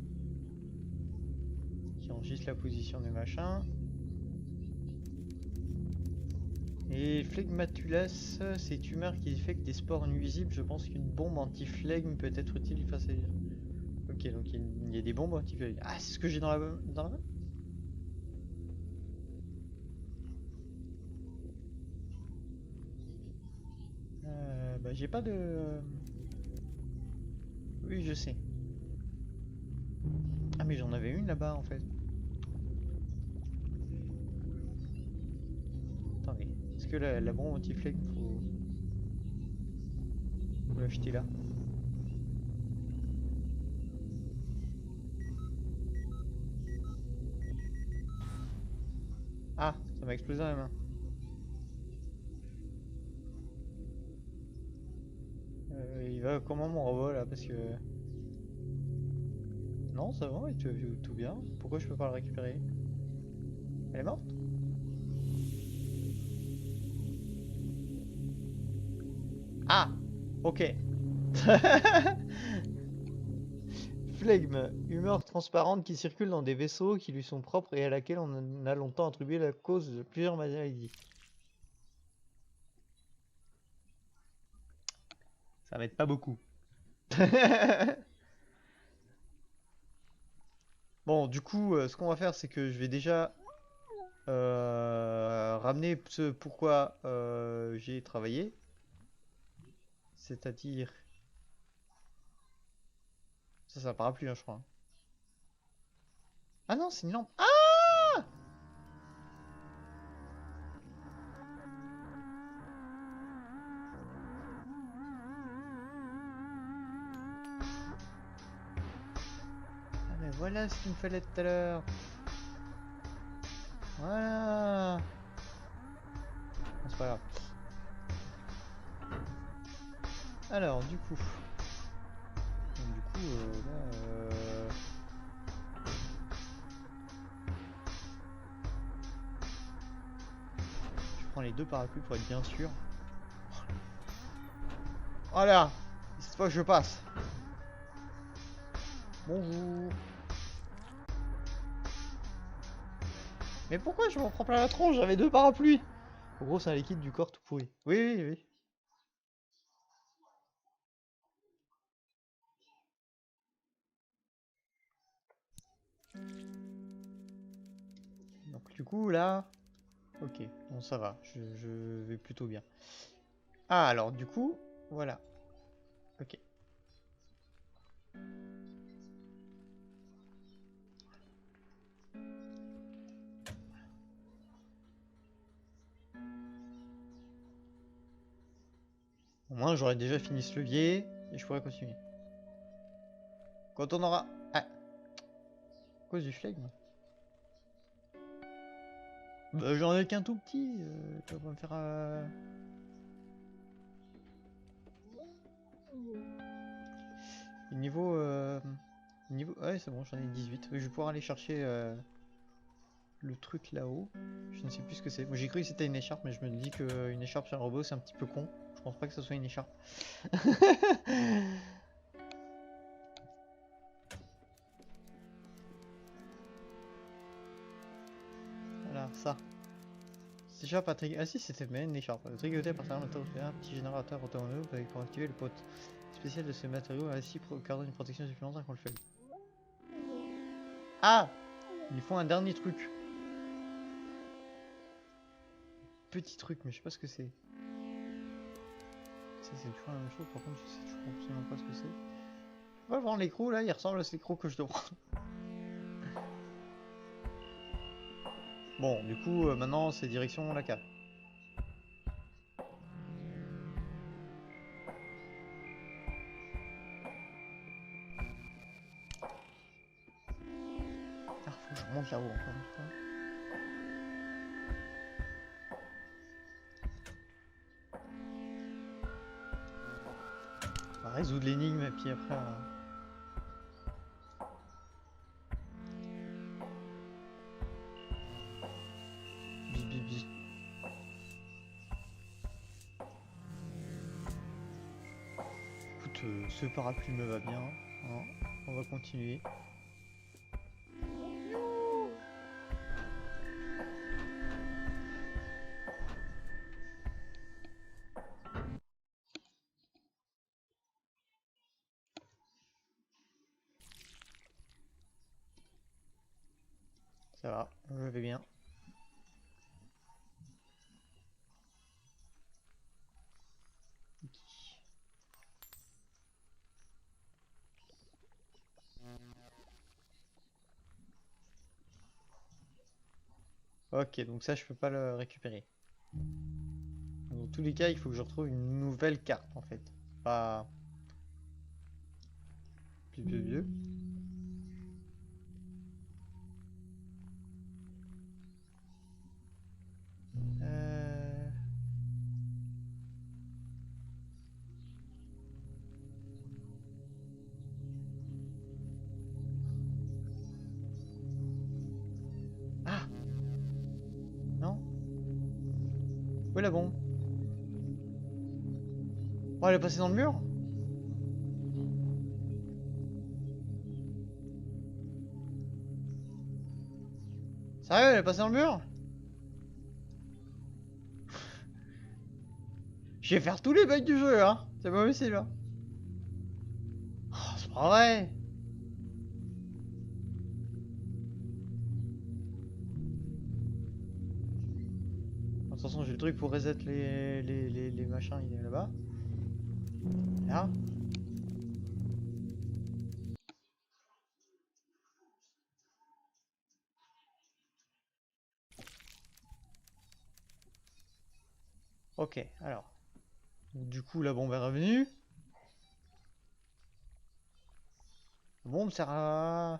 qui enregistre la position des machins. Et Phlegmatulas, c'est tumeur qui effectue des spores nuisibles. Je pense qu'une bombe anti-flegme peut être utile face à... Ok, donc il y a des bombes anti-flegme. Ah, c'est ce que j'ai dans la main? Bah j'ai pas de... Oui, je sais. Ah mais j'en avais une là-bas en fait. Attendez, est-ce que la bombe anti-flegme faut l'acheter là? Ah, ça m'a explosé dans la main. Il va comment mon robot là? Parce que... Non, ça va, il tout bien. Pourquoi je peux pas le récupérer? Elle est morte? Ah! Ok. Flegme, humeur transparente qui circule dans des vaisseaux qui lui sont propres et à laquelle on a longtemps attribué la cause de plusieurs maladies. Ça m'aide pas beaucoup. Bon, du coup, ce qu'on va faire, c'est que je vais déjà ramener ce pourquoi j'ai travaillé. C'est-à-dire... Ça parle plus, hein, je crois. Ah non, c'est une lampe. Ah! Ah mais voilà ce qu'il me fallait tout à l'heure. Voilà. Bon, c'est pas grave. Alors, du coup... là... Je prends les deux parapluies pour être bien sûr. Voilà. Cette fois je passe. Bonjour. Mais pourquoi je m'en prends plein la tronche? J'avais deux parapluies. En gros, c'est un liquide du corps tout pourri. Oui, oui, oui. Donc du coup, là... Ok, bon ça va, je vais plutôt bien. Ah, alors du coup, voilà. Ok. Au moins, j'aurais déjà fini ce levier et je pourrais continuer. Quand on aura... Ah, à cause du flegme. Bah, j'en ai qu'un tout petit. Tu vas pas me faire... Niveau... Niveau... Ouais, c'est bon, j'en ai 18. Je vais pouvoir aller chercher le truc là-haut. Je ne sais plus ce que c'est. Moi, j'ai cru que c'était une écharpe, mais je me dis qu'une écharpe sur un robot, c'est un petit peu con. Je pense pas que ce soit une écharpe. Voilà, ça. Cette écharpe ah si, c'était même une écharpe. Tricoté par un petit générateur autonome pour activer le pot spécial de ce matériau ainsi accordant une protection supplémentaire qu'on le fait. Ah! Ils font un dernier truc. Petit truc, mais je sais pas ce que c'est. C'est toujours la même chose, par contre je sais toujours absolument pas ce que c'est. On va voir l'écrou là, il ressemble à cet écrou que je dois prendre. Bon, du coup, maintenant c'est direction la cave. Ah, faut que je remonte là-haut encore une fois. On va résoudre l'énigme et puis après... Bis, bis, bis. Écoute, ce parapluie me va bien. Hein. On va continuer. Ça va, je vais bien. Ok, donc ça je peux pas le récupérer. Dans tous les cas, il faut que je retrouve une nouvelle carte en fait. Pas... Plus vieux. Euh... Ah! Non? Où est la bombe? Oh, elle est passée dans le mur? Sérieux, elle est passée dans le mur? Je vais faire tous les bugs du jeu, hein. C'est pas possible, hein. Oh, c'est pas vrai. De toute façon, j'ai le truc pour reset les machins, il est là-bas. Là. Ok, alors. Du coup, la bombe est revenue. La bombe sert à...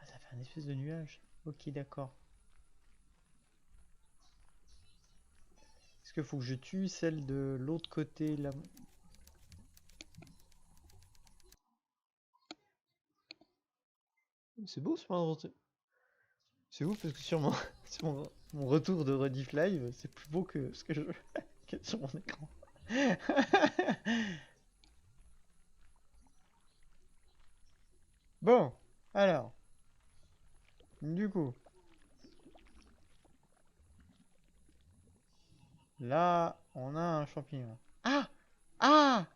Ah, ça fait un espèce de nuage. Ok, d'accord. Est-ce qu'il faut que je tue celle de l'autre côté là? C'est beau ce moment. C'est ouf parce que sur mon, sur mon retour de rediff live, c'est plus beau que ce que je que sur mon écran. Bon, alors, du coup, là, on a un champignon. Ah! Ah!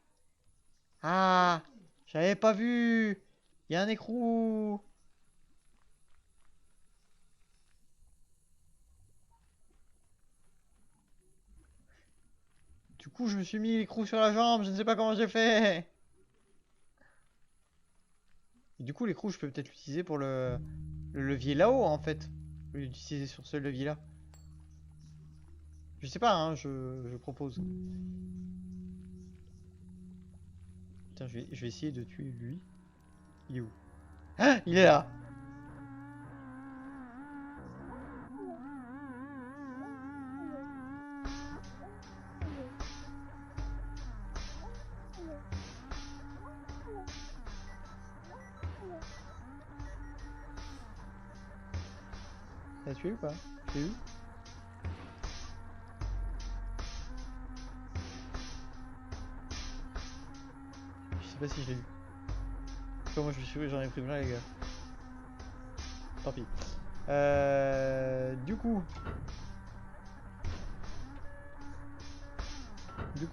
Ah! J'avais pas vu! Il y a un écrou! Du coup, je me suis mis l'écrou sur la jambe, je ne sais pas comment j'ai fait. Et du coup, l'écrou, je peux peut-être l'utiliser pour le levier là-haut, en fait. Je vais l'utiliser sur ce levier-là. Je sais pas, hein, je propose. Tiens, je vais essayer de tuer lui. Il est où? Ah, il est là! T'as tué ou pas? Je l'ai eu? Je sais pas si je l'ai eu. Moi je suis j'en ai pris plein les gars. Tant pis. Du coup.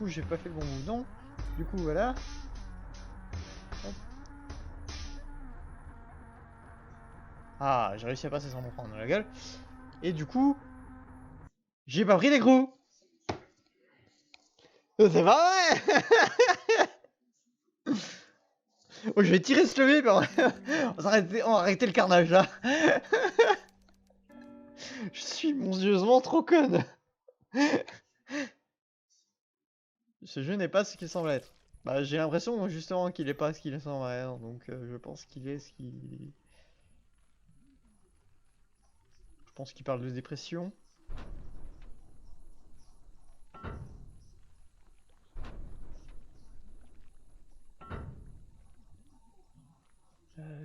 J'ai pas fait le bon bouton. Du coup voilà. Hop. Ah, j'ai réussi à passer sans me prendre dans la gueule. Et du coup, j'ai pas pris d'écrou. C'est pas vrai. Oh, je vais tirer ce levier, mais on va arrêter le carnage là. Je suis monstrueusement trop conne. Ce jeu n'est pas ce qu'il semble être. Bah, j'ai l'impression justement qu'il est pas ce qu'il semble être, donc je pense qu'il est ce qu'il... Je pense qu'il parle de dépression.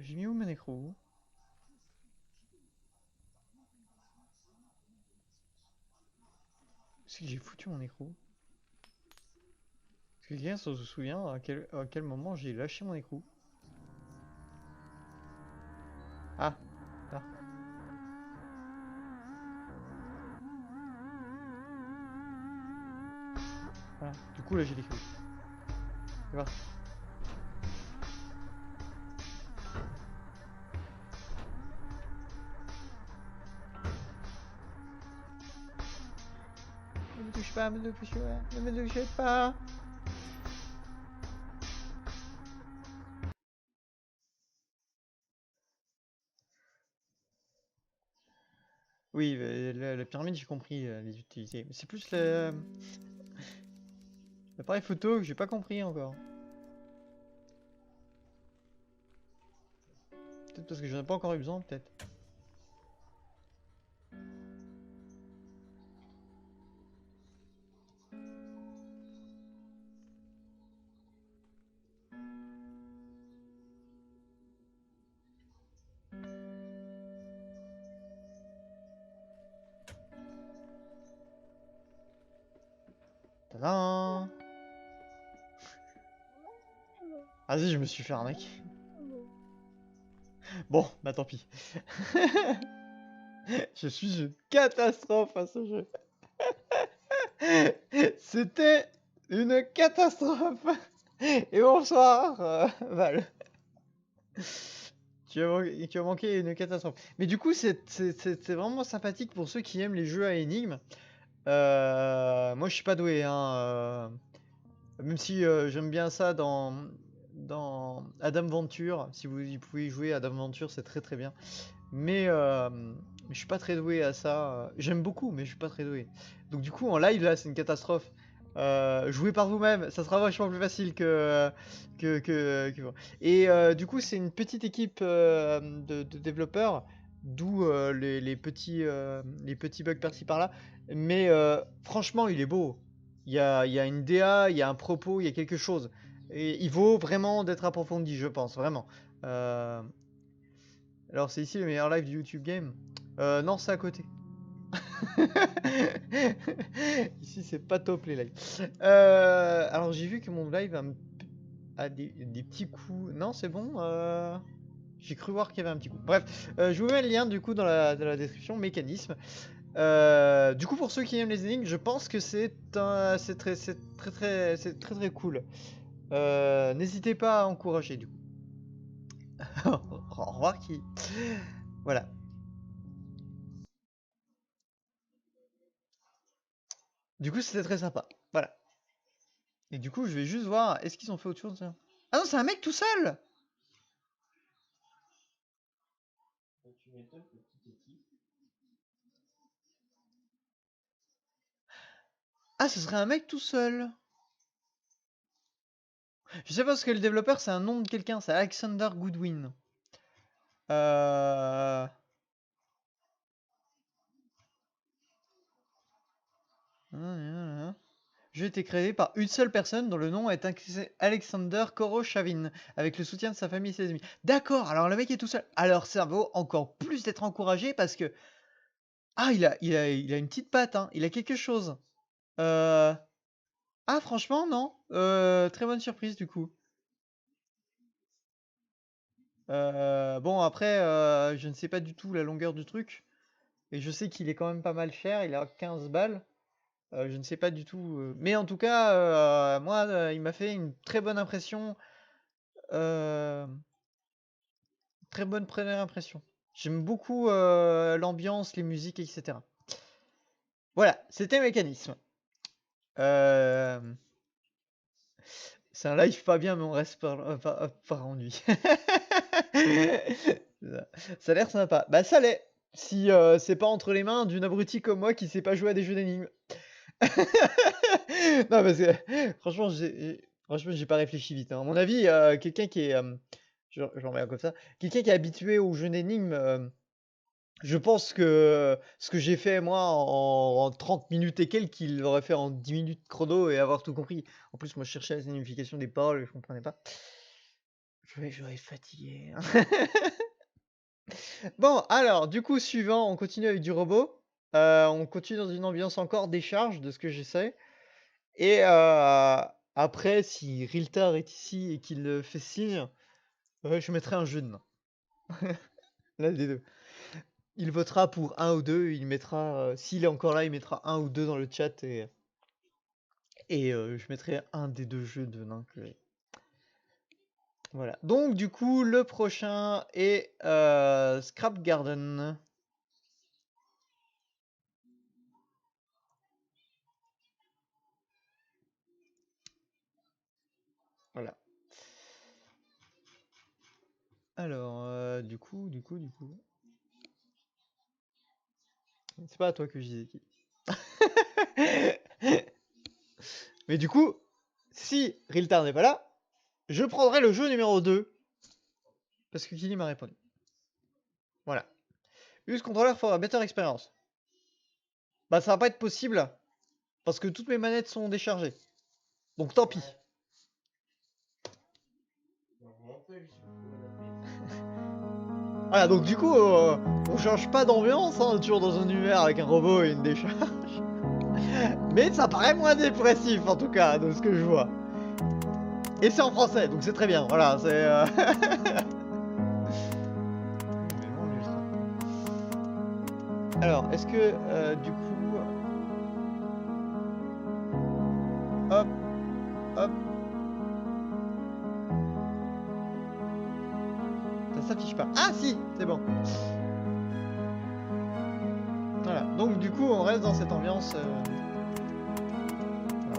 J'ai mis où mon écrou? Est-ce que j'ai foutu mon écrou? Est-ce que quelqu'un se souvient à quel moment j'ai lâché mon écrou? Ah, là. Voilà. Du coup là j'ai l'écrou. C'est parti. Ne me touche pas, ne me touche pas, ne me touchez pas. Oui, la pyramide j'ai compris les utiliser. Mais c'est plus l'appareil photo que j'ai pas compris encore. Peut-être parce que j'en ai pas encore eu besoin, peut-être. Tadam! Ah si, je me suis fait arnaquer. Bon, bah tant pis. Je suis une catastrophe à ce jeu. C'était une catastrophe. Et bonsoir, Val. Tu as manqué une catastrophe. Mais du coup, c'est vraiment sympathique pour ceux qui aiment les jeux à énigmes. Moi, je suis pas doué, hein. Même si j'aime bien ça dans Adam Venture. Si vous pouvez y jouer, Adam Venture, c'est très très bien. Mais je suis pas très doué à ça. J'aime beaucoup, mais je suis pas très doué. Donc du coup, en live, là, c'est une catastrophe. Jouez par vous-même, ça sera vachement plus facile que... Et du coup, c'est une petite équipe de développeurs, d'où les petits bugs par-ci par-là. Mais franchement, il est beau. Il y a une DA, il y a un propos, il y a quelque chose. Et il vaut vraiment d'être approfondi, je pense, vraiment. Alors, c'est ici le meilleur live du YouTube Game? Non, c'est à côté. Ici, c'est pas top les lives. Alors, j'ai vu que mon live a des petits coups. Non, c'est bon. J'ai cru voir qu'il y avait un petit coup. Bref, je vous mets le lien du coup dans la description. Mécanisme. Du coup, pour ceux qui aiment les énigmes, je pense que c'est très cool. N'hésitez pas à encourager du coup. Au revoir qui. Voilà. Du coup, c'était très sympa. Voilà. Et du coup, je vais juste voir, est-ce qu'ils ont fait autre chose? Ah non, c'est un mec tout seul! Tu m'étonnes, petite équipe. Ah, ce serait un mec tout seul. Je sais pas parce que le développeur, c'est un nom de quelqu'un, c'est Alexander Goodwin. Jeu a été créé par une seule personne dont le nom est Alexander Koroshavin, avec le soutien de sa famille et ses amis. D'accord, alors le mec est tout seul. Alors ça vaut encore plus d'être encouragé parce que... Ah, il a une petite patte, hein. Il a quelque chose. Ah, franchement, non. Très bonne surprise, du coup. Bon, après, je ne sais pas du tout la longueur du truc. Et je sais qu'il est quand même pas mal cher. Il a 15 balles. Je ne sais pas du tout. Mais en tout cas, moi, il m'a fait une très bonne impression. Très bonne première impression. J'aime beaucoup l'ambiance, les musiques, etc. Voilà, c'était Mécanisme. C'est un live pas bien, mais on reste par ennui. Ça a l'air sympa. Bah ça l'est. Si c'est pas entre les mains d'une abruti comme moi qui sait pas jouer à des jeux d'énigmes. Non, parce que franchement, j'ai pas réfléchi vite, hein. À mon avis, quelqu'un qui est, je remets comme ça, quelqu'un qui est habitué aux jeux d'énigmes, je pense que ce que j'ai fait moi en 30 minutes et quelques, il l'aurait fait en 10 minutes chrono et avoir tout compris. En plus, moi, je cherchais la signification des paroles et je comprenais pas. Je vais être fatigué, hein. Bon, alors, du coup, suivant, on continue avec du robot. On continue dans une ambiance encore décharge de ce que j'essaie. Et après, si Riltar est ici et qu'il fait signe, je mettrai un jeu de main. L'un des deux. Il votera pour un ou deux, il mettra, s'il est encore là, il mettra un ou deux dans le chat et je mettrai un des deux jeux de nains que j'ai. Voilà. Donc du coup, le prochain est Scrap Garden. Voilà. Alors, du coup. C'est pas à toi que je disais qui. Mais du coup, si Riltar n'est pas là, je prendrai le jeu numéro 2. Parce que Kili m'a répondu. Voilà. Use contrôleur for a better experience. Bah ça va pas être possible. Parce que toutes mes manettes sont déchargées. Donc tant pis. Voilà, donc du coup, on change pas d'ambiance, hein, toujours dans un univers avec un robot et une décharge. Mais ça paraît moins dépressif en tout cas, de ce que je vois. Et c'est en français, donc c'est très bien, voilà, c'est... Alors, est-ce que, du coup... Hop, hop. Ça s'affiche pas. Ah si, c'est bon. Voilà, donc du coup, on reste dans cette ambiance... Alors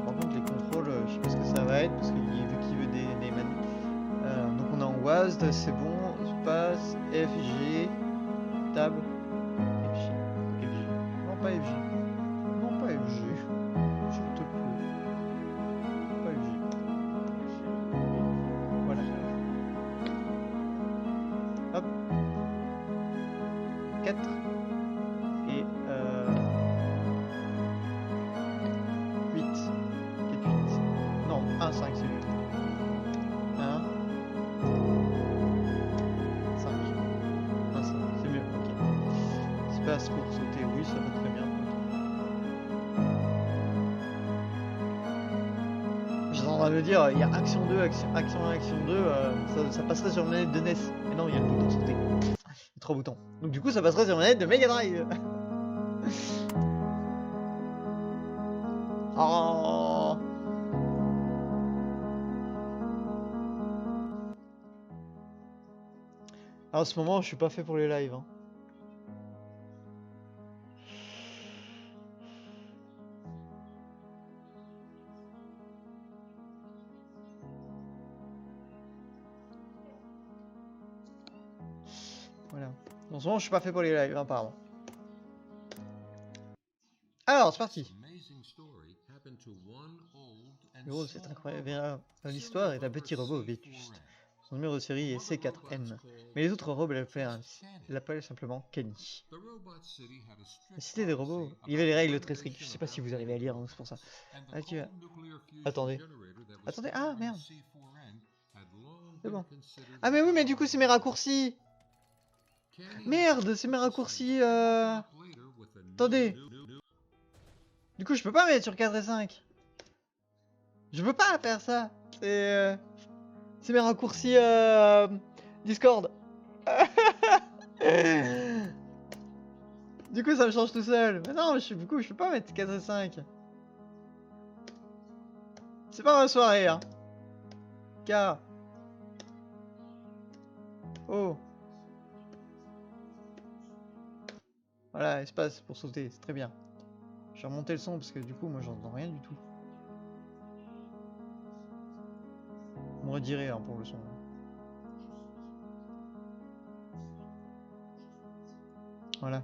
par contre, les contrôles, je sais pas ce que ça va être, parce vu qu'il veut des manettes. Donc on est en WASD, c'est bon. Espace, FG, table, FJ. FJ. Non, pas FJ. Non, pas FJ. S'il te plaît. Pas FJ. Voilà. Hop. 4. Et 8. 4, 8. Non, 1, 5, c'est mieux. 1. 5. 1, 5. C'est mieux, ok. Espace pour sauter, oui, ça va très bien. J'étais en train de me dire, il y a action 2, action 1, action 2, ça passerait sur manette de NES. Mais non, il y a le bouton sauter. Il y a 3 boutons. Donc du coup, ça passerait sur manette de Mega Drive. Oh. Ah, en ce moment, je suis pas fait pour les lives, hein. En ce moment, je suis pas fait pour les lives, apparemment. Alors, c'est parti. Héros, c'est incroyable. L'histoire est un petit robot vétuste. Son numéro de série est C4N. Mais les autres robots l'appellent simplement Kenny. La cité des robots, il y avait des règles très strictes. Je sais pas si vous arrivez à lire, hein, c'est pour ça. Ah, attendez. Attendez, ah merde. C'est bon. Ah mais oui, mais du coup c'est mes raccourcis. Merde, c'est mes raccourcis. Attendez. Du coup je peux pas mettre sur 4 et 5. Je peux pas faire ça. C'est mes raccourcis Discord. Du coup ça me change tout seul. Mais non, du coup je peux pas mettre 4 et 5. C'est pas ma soirée, hein. K. Oh. Voilà, espace pour sauter, c'est très bien. Je vais remonter le son parce que du coup moi j'entends rien du tout. On me redirait hein, pour le son. Voilà.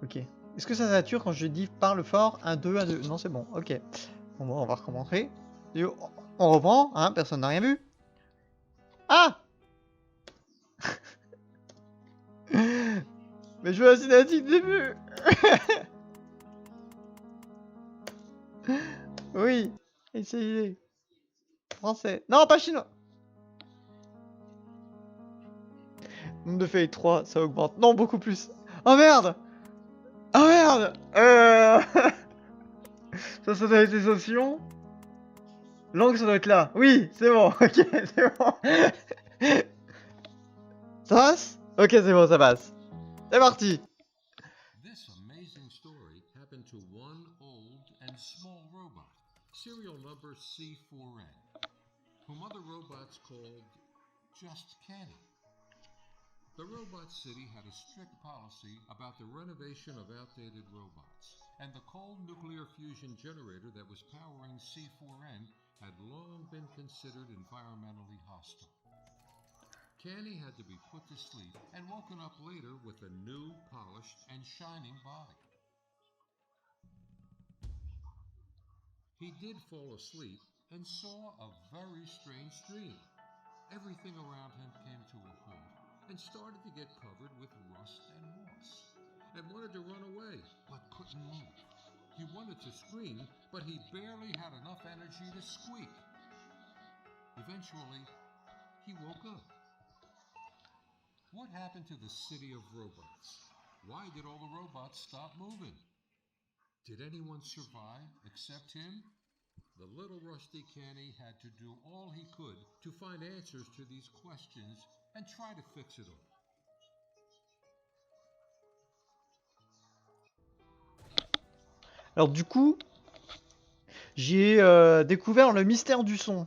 Ok. Est-ce que ça sature quand je dis parle fort 1, 2, 1, 2? Non, c'est bon. Ok. Bon, on va recommencer. Et on reprend, hein, personne n'a rien vu. Ah. Mais je veux la cinématique du début. Oui. Essayez. Français. Non, pas chinois. Nombre de feuilles 3, ça augmente. Non, beaucoup plus. Oh merde. Oh merde. Ça doit être les options. Langue, ça doit être là. Oui, c'est bon. Ok, c'est bon. Ça passe? Ok, c'est bon, ça passe. C'est parti. This amazing story happened to one old and small robot, serial number C4N, whom other robots called just Kenny. The robot city had a strict policy about the renovation of outdated robots, and the cold nuclear fusion generator that was powering C4N had long been considered environmentally hostile. Kenny had to be put to sleep and woken up later with a new, polished, and shining body. He did fall asleep and saw a very strange dream. Everything around him came to a halt and started to get covered with rust and moss, and wanted to run away, but couldn't move. He wanted to scream, but he barely had enough energy to squeak. Eventually, he woke up. What happened to the city of robots? Why did all the robots stop moving? Did anyone survive except him? The little rusty Kenny had to do all he could to find answers to these questions and try to fix it all. Alors du coup, j'ai découvert le mystère du son.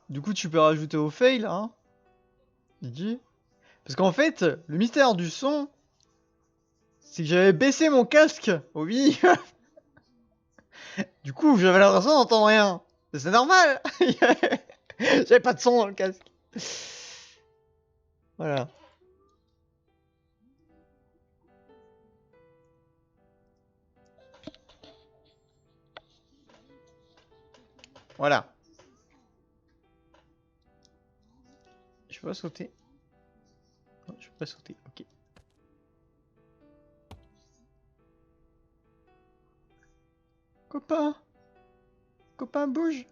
Du coup, tu peux rajouter au fail, hein. Didi. Parce qu'en fait, le mystère du son, c'est que j'avais baissé mon casque au mini. Du coup, j'avais l'impression d'entendre rien. C'est normal. J'avais pas de son dans le casque. Voilà. Voilà. Je peux pas sauter. Non, je peux pas sauter. Ok. Copain. Copain, bouge.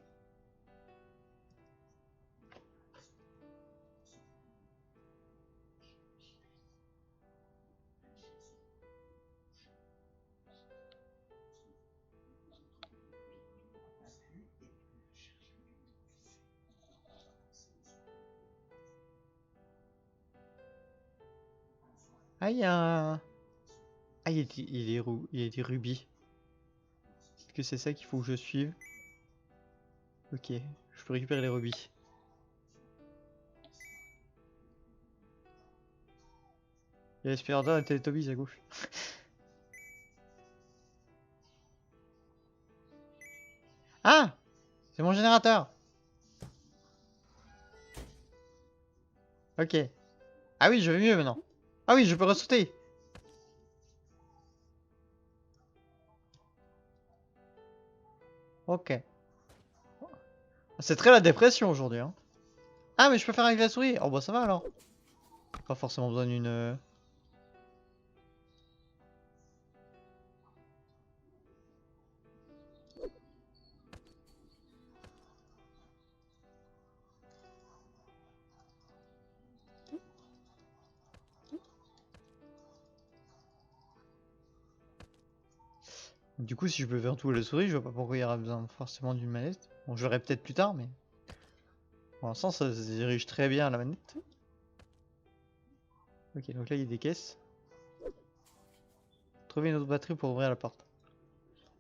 Ah, il y a un... Ah, il y a des rubis. Est-ce que c'est ça qu'il faut que je suive? Ok, je peux récupérer les rubis. Il y a l'aspirateur et le Teletubbies à gauche. Ah! C'est mon générateur! Ok. Ah oui, je vais mieux maintenant. Ah oui, je peux ressauter. Ok. C'est très la dépression aujourd'hui, hein. Ah, mais je peux faire avec la souris. Oh bah ça va alors. Pas forcément besoin d'une... Du coup, si je peux faire tout à la souris, je vois pas pourquoi il y aura besoin forcément d'une manette. Bon, je verrai peut-être plus tard, mais... Pour l'instant, ça se dirige très bien à la manette. Ok, donc là, il y a des caisses. Trouver une autre batterie pour ouvrir la porte.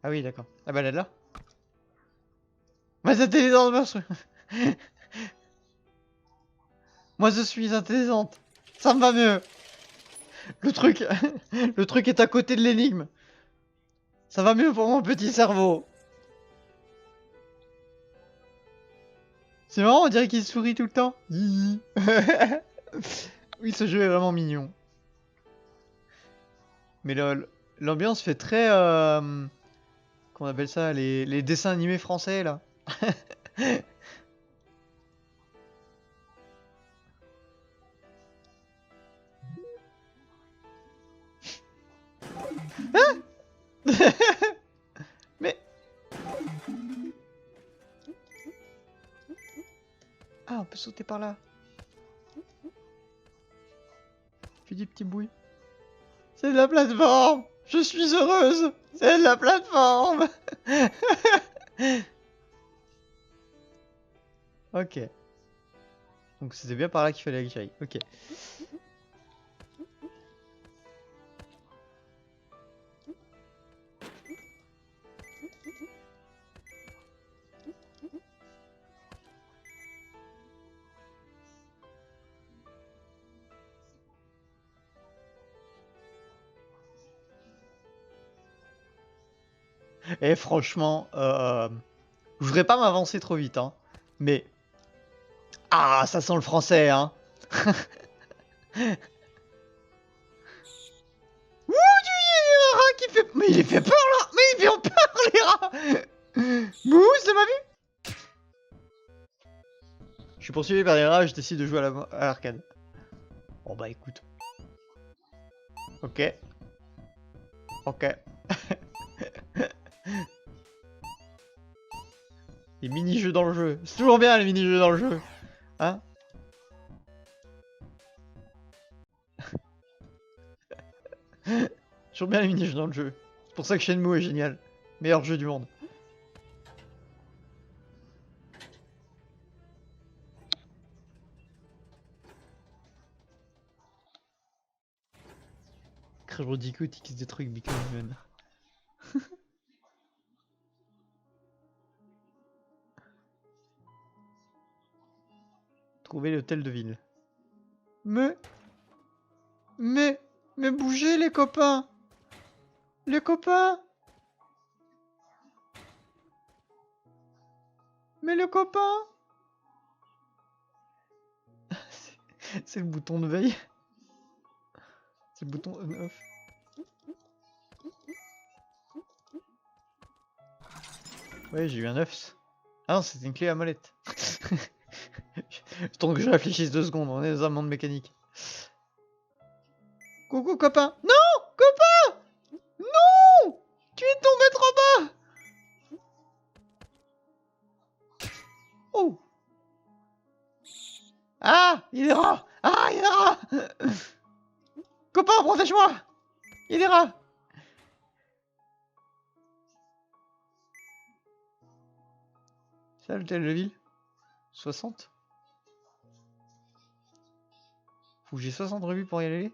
Ah oui, d'accord. Ah bah elle est là. Mais intelligente, monsieur. Moi, je suis intelligente. Ça me va mieux. Le truc... Le truc est à côté de l'énigme. Ça va mieux pour mon petit cerveau. C'est marrant, on dirait qu'il sourit tout le temps. Oui, ce jeu est vraiment mignon. Mais l'ambiance fait très... Qu'on appelle ça, les dessins animés français, là. Mais... Ah, on peut sauter par là. Fais des petits bruits. C'est de la plateforme. Je suis heureuse. C'est de la plateforme. Ok. Donc c'était bien par là qu'il fallait que j'aille. Ok. Et franchement, je voudrais pas m'avancer trop vite, hein. Mais... Ah, ça sent le français, hein. Ouh, il y a un rat qui fait... Mais il est fait peur, là. Mais ils font peur, les rats. Mouh, ça m'a vu. Je suis poursuivi par les rats, je décide de jouer à l'arcade. Bon bah écoute. Ok. Ok. Les mini-jeux dans le jeu. C'est toujours bien les mini-jeux dans le jeu. Hein? Toujours bien les mini-jeux dans le jeu. C'est pour ça que Shenmue est génial. Meilleur jeu du monde. Crash Bandicoot, il kiss des trucs Become Human. Trouver l'hôtel de ville. Mais bougez les copains. Les copains. Mais le copain. C'est le bouton de veille. C'est le bouton on-off. Ouais, j'ai eu un œuf. Ah non, c'était une clé à molette. Tant que je réfléchisse 2 secondes, on est dans un monde mécanique. Coucou copain. Non, copain. Non, tu es tombé trop bas. Oh. Ah, il est rare. Ah, il est rare. Copain, protège-moi. Il est rare. C'est l'hôtel de ville. 60. Faut que j'ai 60 revues pour y aller.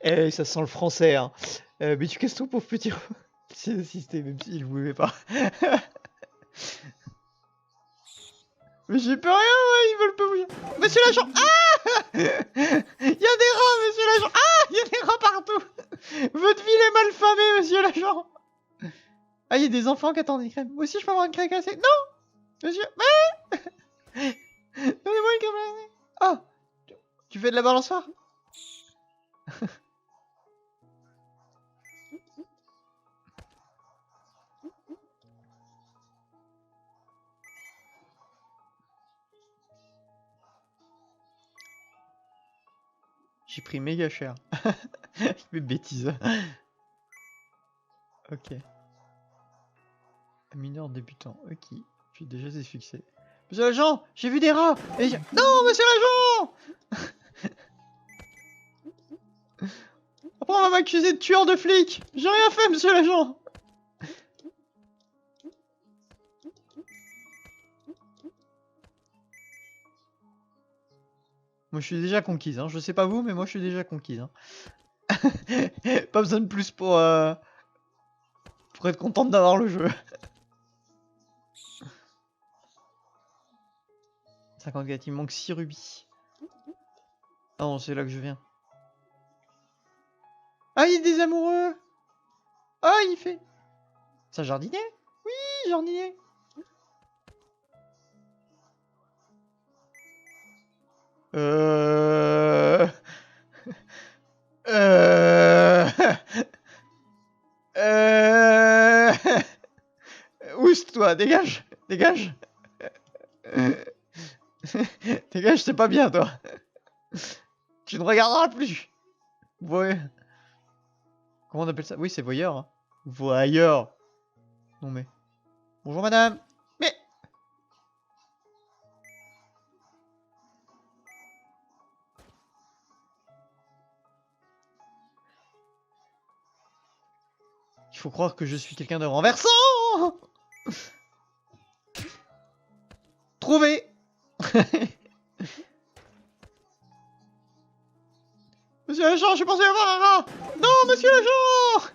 Eh, ça sent le français, hein. Mais tu casses ton pauvre petit c'est assisté, même s'il ne voulait pas. Mais j'y peux rien, ouais, ils veulent pas bouger. Monsieur l'agent. Ah. Il y a des rats, monsieur l'agent. Ah, il y a des rats partout. Votre ville est mal famée, monsieur l'agent. Ah, il y a des enfants qui attendent des crèmes. Moi aussi, je peux avoir une crème cassée. Non. Monsieur. Donnez-moi une caméra. Ah, tu fais de la balançoire? J'ai pris méga cher. Mais bêtise. Ok. Un mineur débutant. Ok. J'ai déjà fixé. Monsieur l'agent, j'ai vu des rats. Non, monsieur l'agent. Après on va m'accuser de tueur de flic. J'ai rien fait, monsieur l'agent. Moi je suis déjà conquise, hein. Je sais pas vous, mais moi je suis déjà conquise. Hein. Pas besoin de plus pour être contente d'avoir le jeu. 54, il me manque 6 rubis. Ah non, c'est là que je viens. Ah, il y a des amoureux. Ah, il fait... Ça jardinier? Oui, jardinier. Euh... Oust-toi, dégage, dégage. Dégage, c'est pas bien, toi. Tu ne regarderas plus. Ouais. Comment on appelle ça? Oui, c'est voyeur. Hein. Voyeur. Non mais... Bonjour madame. Mais... Il faut croire que je suis quelqu'un de renversant. Trouvé. Monsieur l'agent, je pensais avoir un rat. Non, monsieur l'agent.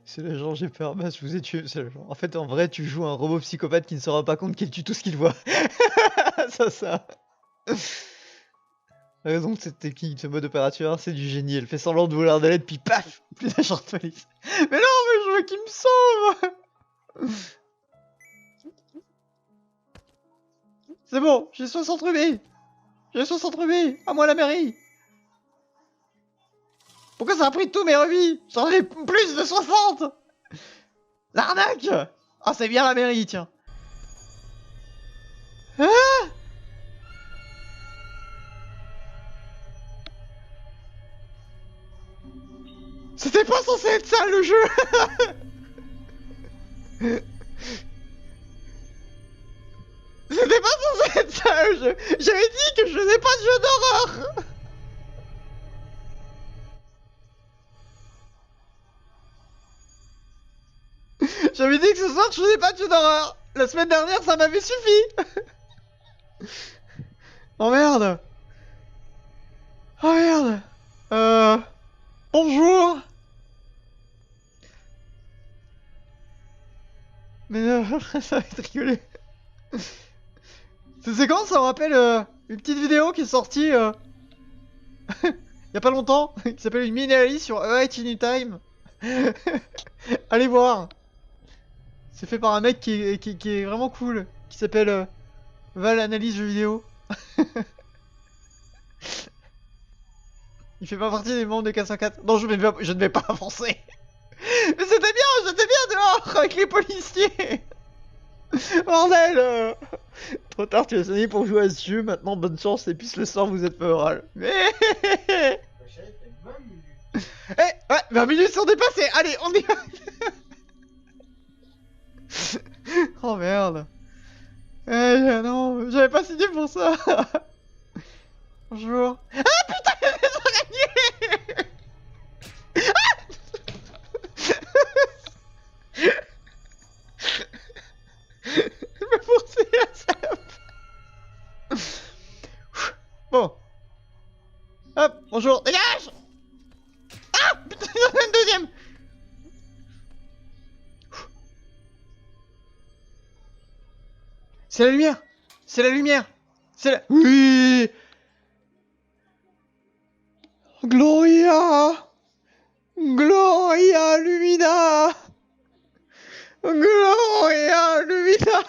C'est l'agent, j'ai peur, bah, je vous ai tué, c'est l'agent. En fait, en vrai, tu joues un robot psychopathe qui ne se rend pas compte qu'il tue tout ce qu'il voit. ça. La raison de cette technique, ce mode opératoire, c'est du génie. Elle fait semblant de vouloir de l'aide, puis paf, plus d'agent de police. Mais non, mais je veux qu'il me sauve. C'est bon, j'ai 60 rubis. J'ai 60 rubis, à moi la mairie. Pourquoi ça a pris tous mes rubis? J'en ai plus de 60. L'arnaque. Ah, c'est bien la mairie, tiens. Ah, c'était pas censé être ça le jeu. C'était pas censé être ça le jeu. J'avais dit que je faisais pas de jeu d'horreur. J'avais dit que ce soir je faisais pas de jeu d'horreur. La semaine dernière ça m'avait suffi. Oh merde. Oh merde. Bonjour. Mais ça va être rigolé. Cette séquence, ça me rappelle une petite vidéo qui est sortie il y a pas longtemps, qui s'appelle une mini-analyse sur A Tiny Time. Allez voir. C'est fait par un mec qui est vraiment cool, qui s'appelle Val Analyse Jeux Vidéo. Il fait pas partie des membres de 404. Non, je ne vais pas avancer. Mais c'était bien dehors avec les policiers. Bordel. Trop tard, tu as sonné pour jouer à ce jeu. Maintenant, bonne chance et puis le soir, vous êtes moral. Mais... Eh, ouais, 20 minutes sont dépassées. Allez, on y va. Oh merde. Eh non, j'avais pas signé pour ça. Bonjour. Ah putain, les araignées. Je me poursuis à ça. Bon. Hop, bonjour, dégage. Ah putain, il y en a une deuxième. C'est la lumière. C'est la lumière. C'est la... Oui. Gloria. Gloria Lumina. Gloria Lumina.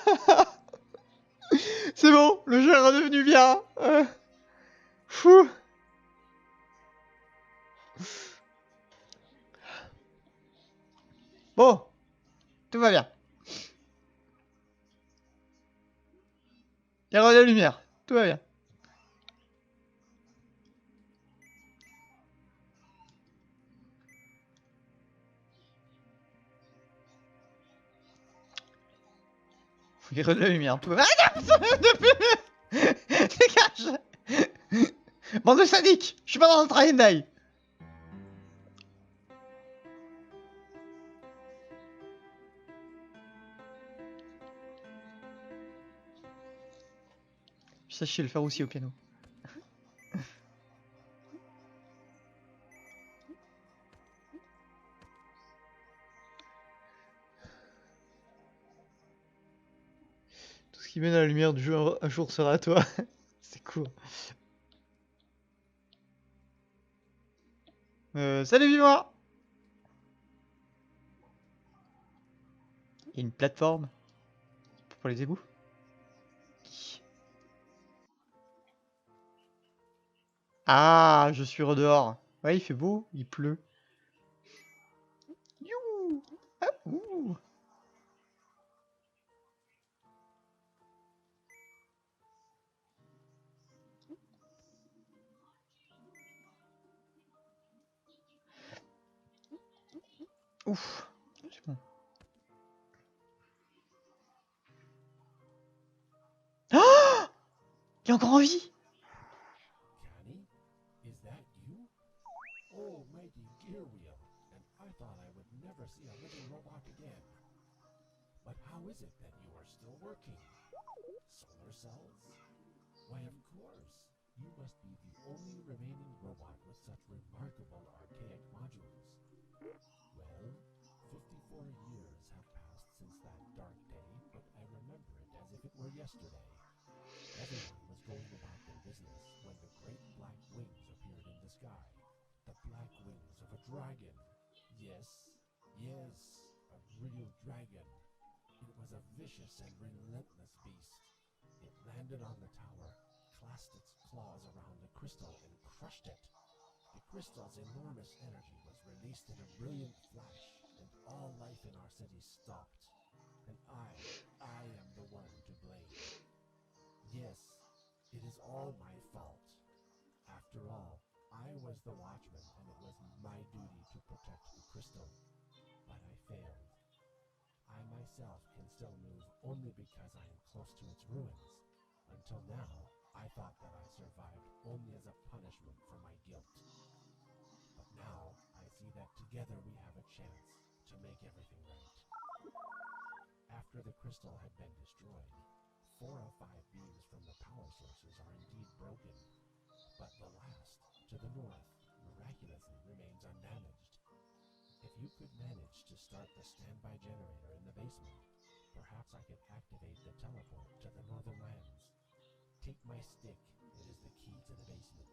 C'est bon, le jeu est redevenu bien. Fou. Bon, tout va bien. Il y a de la lumière, tout va bien. Il y a de la lumière, tout va bien. Dégage. Bande de sadiques, je suis pas dans le train d'ail. Ça, je sais le faire aussi au piano. Tout ce qui mène à la lumière du jeu un jour sera à toi. C'est cool. Salut Vivant. Il y a une plateforme pour les égouts. Ah, je suis dehors. Ouais, il fait beau, il pleut. You. Ah, ouh. Ouf, c'est bon. Ah, il est encore en vie. Connie, is that you? Oh, mighty gear wheel, and I thought I would never see a living robot again. But how is it that you are still working? Solar cells? Why, of course. You must be the only remaining robot with such remarkable archaic modules. Well, 54 years have passed since that dark day, but I remember it as if it were yesterday. Everyone was going about their business when the great black wings appeared in the sky. The black wings of a dragon. Yes, a real dragon. It was a vicious and relentless beast. It landed on the tower, clasped its claws around the crystal, and crushed it. The crystal's enormous energy was released in a brilliant flash, and all life in our city stopped. And I am the one to blame. Yes, it is all my fault. After all, I was the watchman, and it was my duty to protect the crystal. But I failed. I myself can still move only because I am close to its ruins. Until now, I thought that I survived only as a punishment for my guilt. But now, I see that together we have a chance to make everything right. After the crystal had been destroyed, 4 of 5 beams from the power sources are indeed broken. But the last, to the north, miraculously remains undamaged. If you could manage to start the standby generator in the basement, perhaps I could activate the teleport to the northern lands. Take my stick, it is the key to the basement.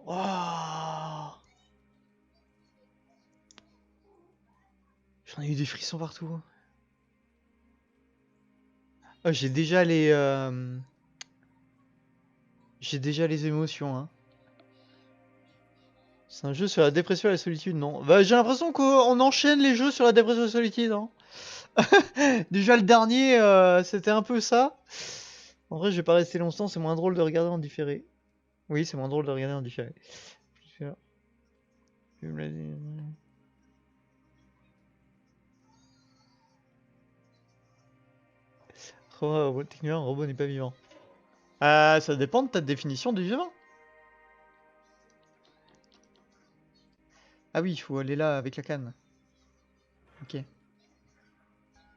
Waouh. J'en ai eu des frissons partout. Oh, j'ai déjà les émotions, hein. C'est un jeu sur la dépression et la solitude, non? Bah, j'ai l'impression qu'on enchaîne les jeux sur la dépression et la solitude, hein. Déjà le dernier, c'était un peu ça. En vrai, je vais pas rester longtemps, c'est moins drôle de regarder en différé. Oui, c'est moins drôle de regarder en différé. Techniquement, un robot n'est pas vivant. Ça dépend de ta définition du vivant. Ah oui, il faut aller là avec la canne. Ok.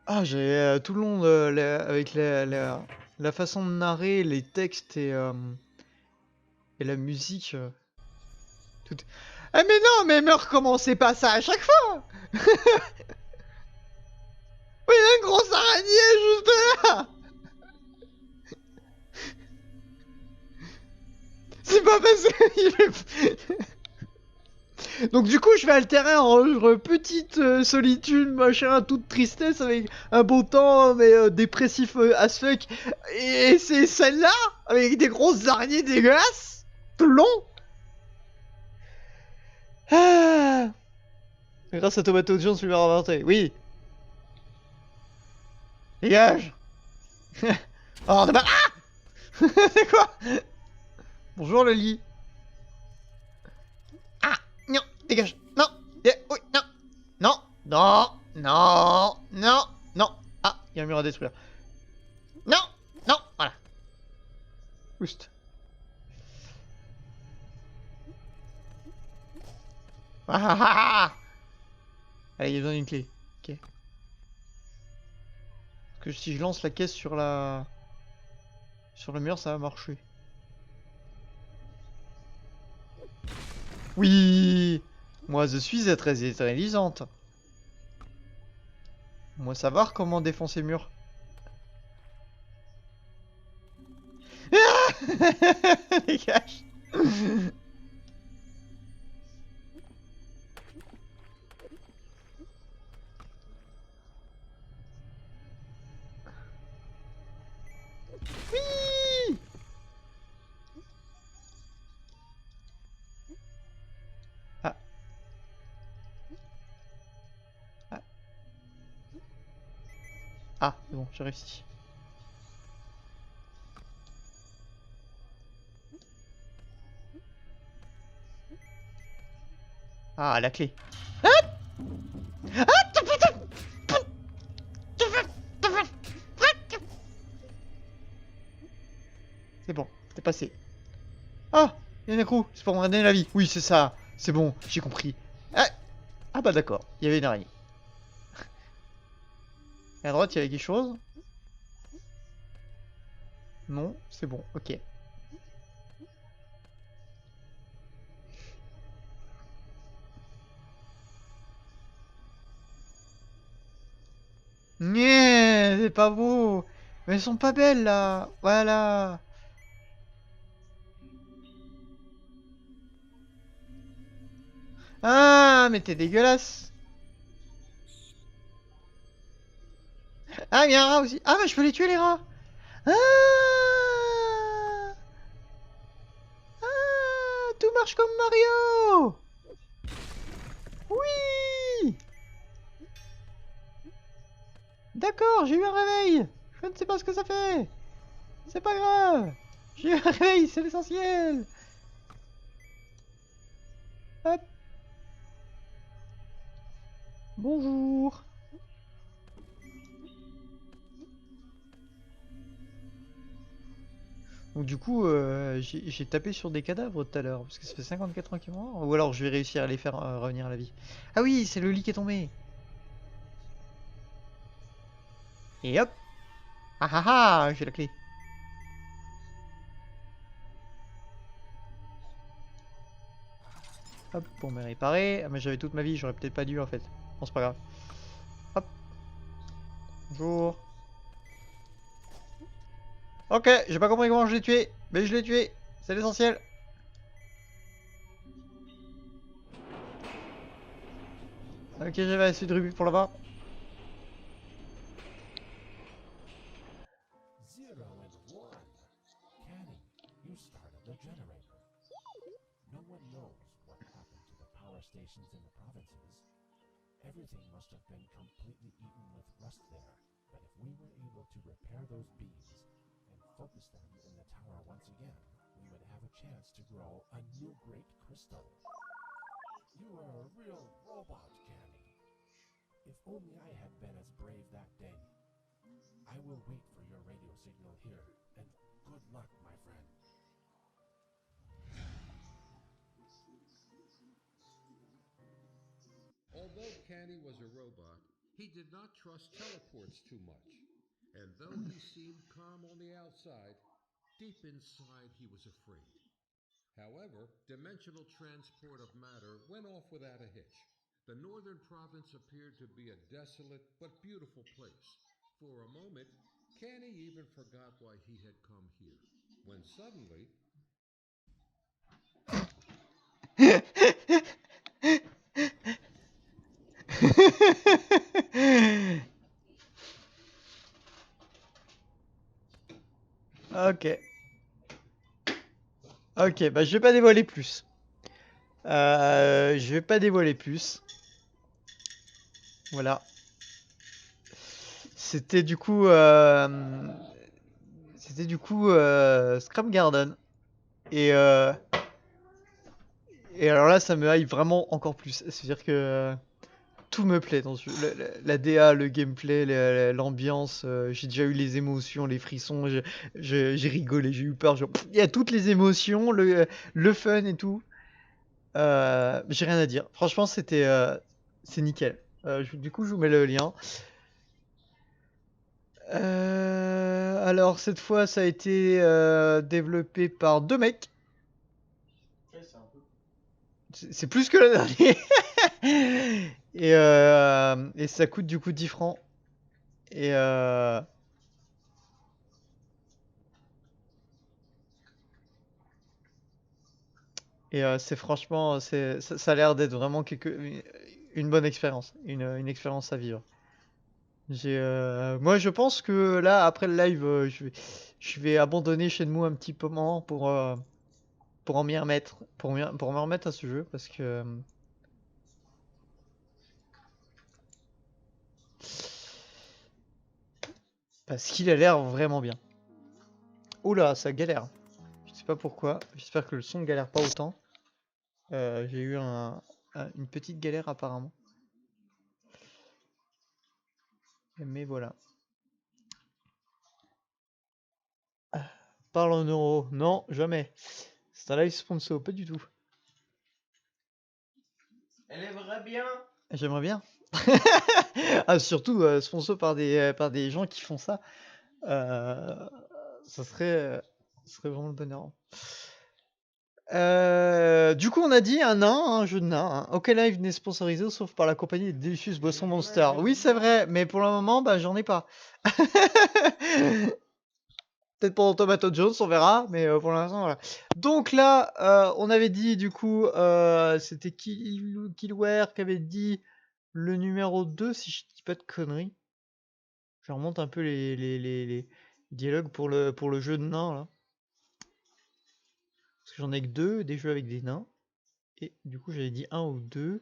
Ah, j'ai tout le long avec la façon de narrer, les textes et la musique. Tout... Ah mais non, mais me recommencez pas ça à chaque fois. Donc du coup, je vais altérer en petite solitude, machin, toute tristesse avec un beau temps, mais dépressif as fuck. Et c'est celle-là, avec des grosses araignées dégueulasses, tout le long. Ah. Grâce à Tomato Jones, lui a inventé. Oui. Dégage. Oh, de ah. C'est quoi? Bonjour le lit. Ah, non, dégage. Non, oui, non. Non, non, non, non, non. Ah, il y a un mur à détruire. Non, non, voilà. Oust. Ah ah ah ah. Allez, il y a besoin d'une clé. Ok. Parce que si je lance la caisse sur la... sur le mur, ça va marcher. Oui. Moi, je suis très intelligente. Moi, savoir comment défoncer le mur. Dégage. Oui. Ah. Ah. Ah, c'est bon, j'ai réussi. Ah, la clé. C'est bon, c'est passé. Ah, il y a un coup, c'est pour me redonner la vie. Oui, c'est ça. C'est bon, j'ai compris. Ah, ah bah d'accord, il y avait une araignée. Et à droite, il y avait quelque chose? Non, c'est bon, ok. Nyeh, c'est pas beau. Mais elles sont pas belles là. Voilà. Ah, mais t'es dégueulasse. Ah, il y a un rat aussi. Ah, mais je peux les tuer les rats. Ah, ah, tout marche comme Mario. Oui. D'accord, j'ai eu un réveil. Je ne sais pas ce que ça fait. C'est pas grave. J'ai eu un réveil, c'est l'essentiel. Hop. Bonjour. Donc du coup, j'ai tapé sur des cadavres tout à l'heure, parce que ça fait 54 ans qu'ils sont morts. Ou alors je vais réussir à les faire revenir à la vie. Ah oui, c'est le lit qui est tombé. Et hop. Ah ah ah, j'ai la clé. Hop, pour me réparer. Ah mais j'avais toute ma vie, j'aurais peut-être pas dû en fait. Bon, c'est pas grave. Hop. Bonjour. Ok, j'ai pas compris comment je l'ai tué, mais je l'ai tué. C'est l'essentiel. Ok, j'avais assez de rubis pour l'avoir. 0 and 1. Canny, you started the generator. No one knows what happened to the power stations in the provinces. Everything must have been completely eaten with rust there. But if we were able to repair those beams and focus them in the tower once again, we would have a chance to grow a new great crystal. You are a real robot, Canny. If only I had been as brave that day. I will wait for your radio signal here, and good luck, my friend. Although Canny was a robot, he did not trust teleports too much. And though he seemed calm on the outside, deep inside he was afraid. However, dimensional transport of matter went off without a hitch. The northern province appeared to be a desolate but beautiful place. For a moment, Canny even forgot why he had come here. When suddenly... Ok. Ok, bah je vais pas dévoiler plus. Je vais pas dévoiler plus. Voilà. C'était du coup... C'était du coup Scrap Garden. Et, et alors là, ça me hype vraiment encore plus. C'est-à-dire que tout me plaît dans ce jeu. La DA, le gameplay, l'ambiance. J'ai déjà eu les émotions, les frissons. J'ai rigolé, j'ai eu peur. Il y a toutes les émotions, le fun et tout. J'ai rien à dire. Franchement, c'est nickel. Du coup, je vous mets le lien. Alors cette fois, ça a été développé par deux mecs. Ouais, c'est un peu. C'est plus que le dernier. Et ça coûte du coup 10 francs. Et c'est franchement, ça a l'air d'être vraiment une bonne expérience, une expérience à vivre. Moi, je pense que là, après le live, je vais abandonner Shenmue un petit moment pour m'y remettre, pour me remettre à ce jeu, parce qu'il a l'air vraiment bien. Oula, ça galère. Je sais pas pourquoi. J'espère que le son galère pas autant. J'ai eu une petite galère apparemment. Mais voilà. Parle en euros. Non, jamais. C'est un live sponsor, pas du tout. Elle aimerait bien. J'aimerais bien. Ah, surtout sponsor par des gens qui font ça. Ça serait vraiment le bonheur. Du coup, on a dit un nain, un jeu de nain. Aucun live n'est sponsorisé sauf par la compagnie des délicieuses boissons Monster. Oui, c'est vrai, mais pour le moment, bah, j'en ai pas. Peut-être pour Tomato Jones, on verra, mais pour l'instant, voilà. Donc là, on avait dit, du coup, c'était Killware qui avait dit le numéro 2, si je dis pas de conneries. Je remonte un peu les dialogues pour le jeu de nains, là. Parce que j'en ai que deux, des jeux avec des nains. Et du coup, j'avais dit un ou deux.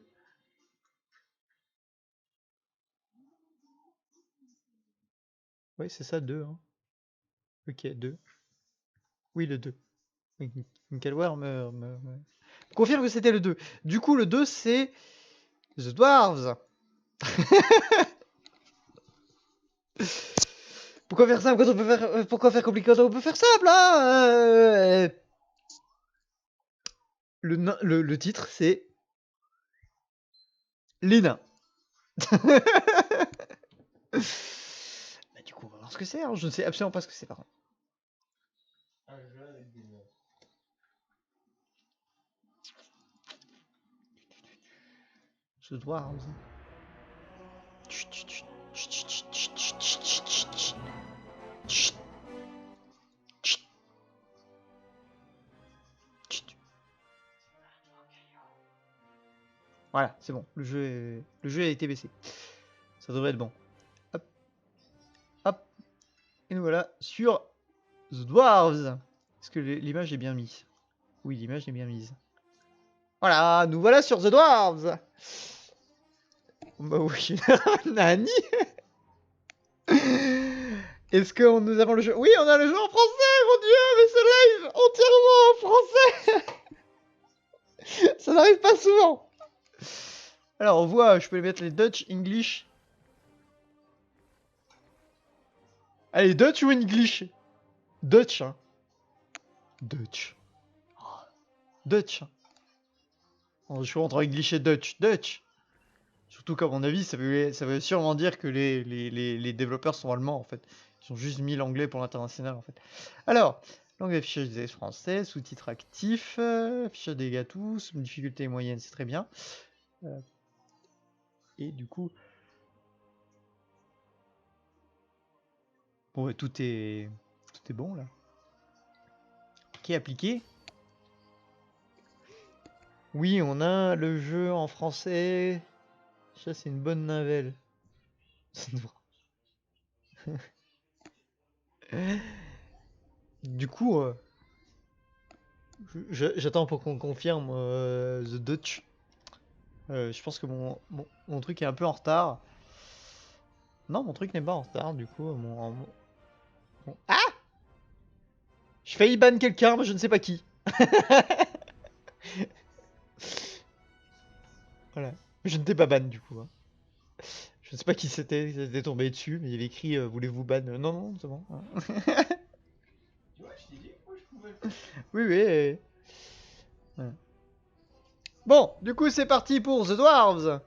Oui, c'est ça, deux. Hein. Ok, deux. Oui, le 2. Killware me confirme que c'était le 2. Du coup, le 2, c'est The Dwarves. Pourquoi faire simple quand on peut faire pourquoi faire compliqué quand on peut faire simple hein le titre c'est Les nains. Bah, du coup on va voir ce que c'est. Hein. Je ne sais absolument pas ce que c'est par contre. Un jeu avec des nains. The Dwarves. Voilà, c'est bon. Le jeu a été baissé. Ça devrait être bon. Hop. Hop. Et nous voilà sur The Dwarves. Est-ce que l'image est bien mise? Oui, l'image est bien mise. Voilà, nous voilà sur The Dwarves. Bah oui, Nani. Est-ce que nous avons le jeu? Oui, on a le jeu en français, mon dieu, mais ce live entièrement en français. Ça n'arrive pas souvent. Alors, on voit, je peux mettre les Dutch, English. Allez, Dutch ou English? Dutch. Hein. Dutch. Dutch. On choisit entre English et Dutch. Dutch. Surtout qu'à mon avis, ça veut sûrement dire que les développeurs sont allemands en fait. Ils ont juste mis l'anglais pour l'international en fait. Alors, langue d'affichage des français, sous-titres actifs, affichage des gars tous, difficulté moyenne, c'est très bien. Et du coup, bon, tout est bon là. Qui est appliqué. Oui, on a le jeu en français. Ça, c'est une bonne nouvelle. C'est une vraie. Du coup, j'attends pour qu'on confirme The Dutch. Je pense que mon truc est un peu en retard. Non, mon truc n'est pas en retard, du coup. Ah! Je failli ban quelqu'un, mais je ne sais pas qui. Voilà. Je ne t'ai pas ban, du coup. Hein. Je ne sais pas qui c'était tombé dessus, mais il avait écrit voulez-vous ban? Non, non, c'est bon. Hein. Tu vois, je t'ai dit que moi je pouvais le faire. Oui, oui. Ouais. Bon, du coup, c'est parti pour The Dwarves.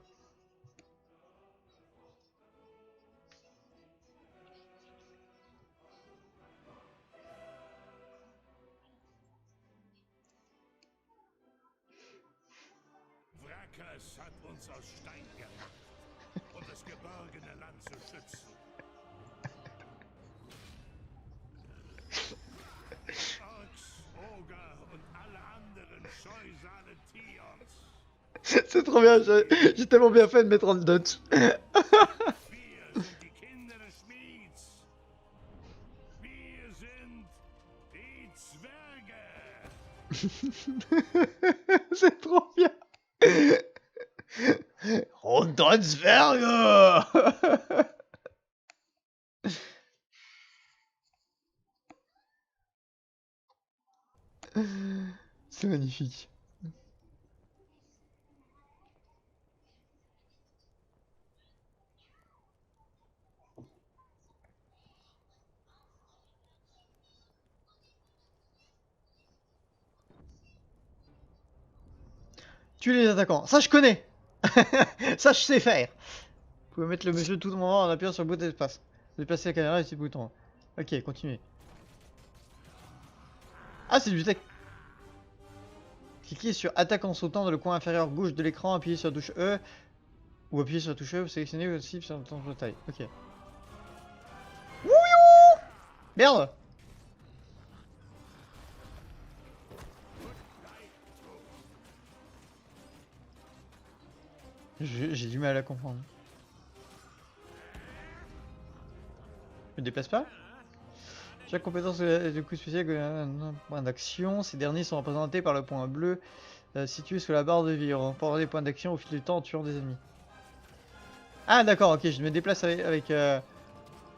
Wrackers hat uns aus Stein gemacht, um das geborgene Land zu schützen. Orks, Oger und alle anderen scheusale Tiers. C'est trop bien, j'ai tellement bien fait de mettre en Dutch. Wir sind die Kinder des Schmieds. Wir sind die Zwerge. C'est trop bien. Rundonsberge. C'est magnifique. Tuer les attaquants. Ça, je connais. Ça, je sais faire. Vous pouvez mettre le jeu tout moment en appuyant sur le bouton d'espace. Déplacer la caméra et ces boutons. Ok, continuez. Ah, c'est du texte. Cliquez sur attaque en sautant dans le coin inférieur gauche de l'écran, appuyez sur la touche E. Ou appuyez sur la touche E, vous sélectionnez votre cible sur le temps de taille. Ok. Wouhou! Merde! J'ai du mal à comprendre. Je me déplace pas? Chaque compétence de coup spécial a un point d'action. Ces derniers sont représentés par le point bleu situé sous la barre de vie. On peut avoir des points d'action au fil du temps en tuant des ennemis. Ah d'accord, ok, je me déplace avec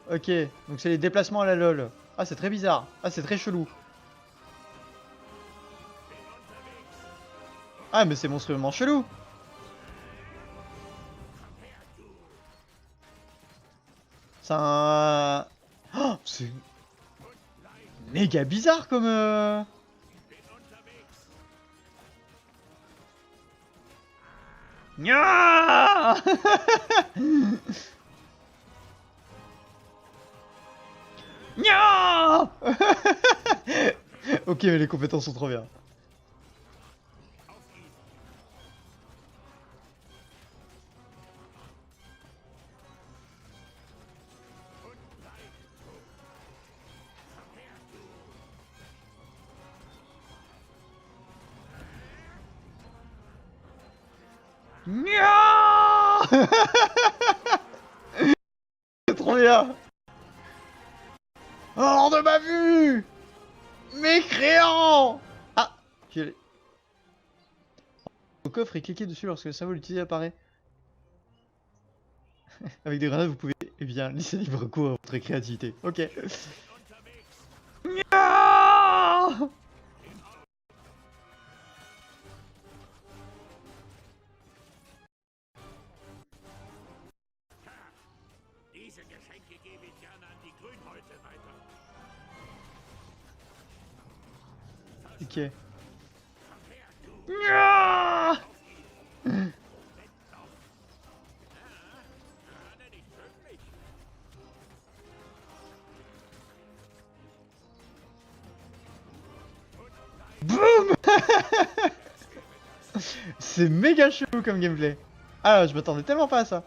ok, donc c'est les déplacements à la LOL. Ah c'est très bizarre. Ah c'est très chelou. Ah mais c'est monstrueusement chelou. C'est un... Oh, c'est méga bizarre comme... Nya Nya Ok, mais les compétences sont trop bien. Nya C'est trop bien. Hors de ma vue. Mécréant. Ah, j'ai... Au coffre et cliquez dessus lorsque le symbole utilisé apparaît. Avec des grenades, vous pouvez bien laisser libre cours à votre créativité. Ok. Nya Diese Geschenke gebe ich gerne an die Grünhäute weiter. Ok. Nya Boum C'est méga chelou comme gameplay. Ah, je m'attendais tellement pas à ça.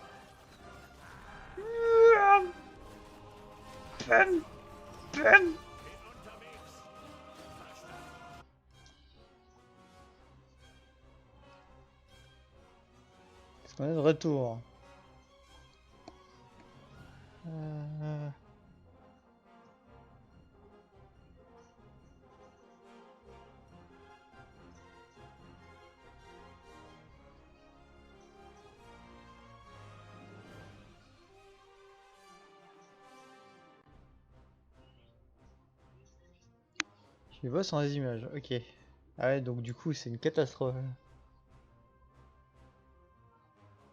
Pum, pum. On est de retour. Euh, Je vois sans les images, ok. Ah ouais, donc du coup, c'est une catastrophe.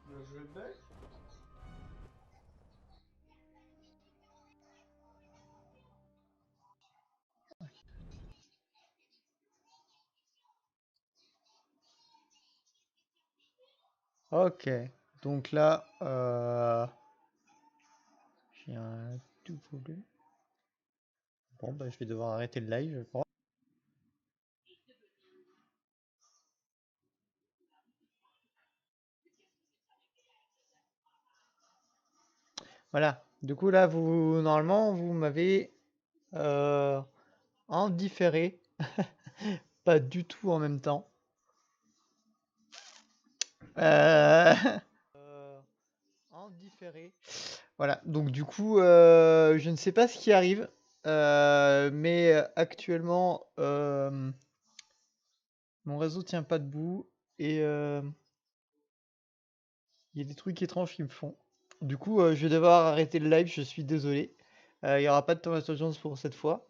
Le jeu bug. Ok, donc là, j'ai un tout problème. Bon, bah, je vais devoir arrêter le live, je crois. Voilà, du coup, là, vous, normalement, vous m'avez en différé, pas du tout en même temps. Euh, en différé. Voilà, donc du coup, je ne sais pas ce qui arrive, mais actuellement, mon réseau tient pas debout et il y a des trucs étranges qui me font. Du coup, je vais devoir arrêter le live, je suis désolé. Il n'y aura pas de Thomas Jones pour cette fois.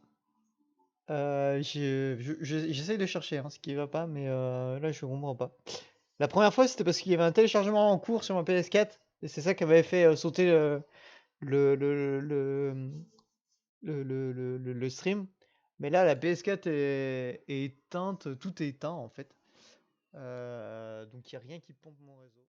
J'essaye de chercher ce qui va pas, mais là je comprends pas. La première fois, c'était parce qu'il y avait un téléchargement en cours sur ma PS4 et c'est ça qui avait fait sauter le, le, le, le stream. Mais là, la PS4 est éteinte, tout est éteint en fait. Donc il n'y a rien qui pompe mon réseau.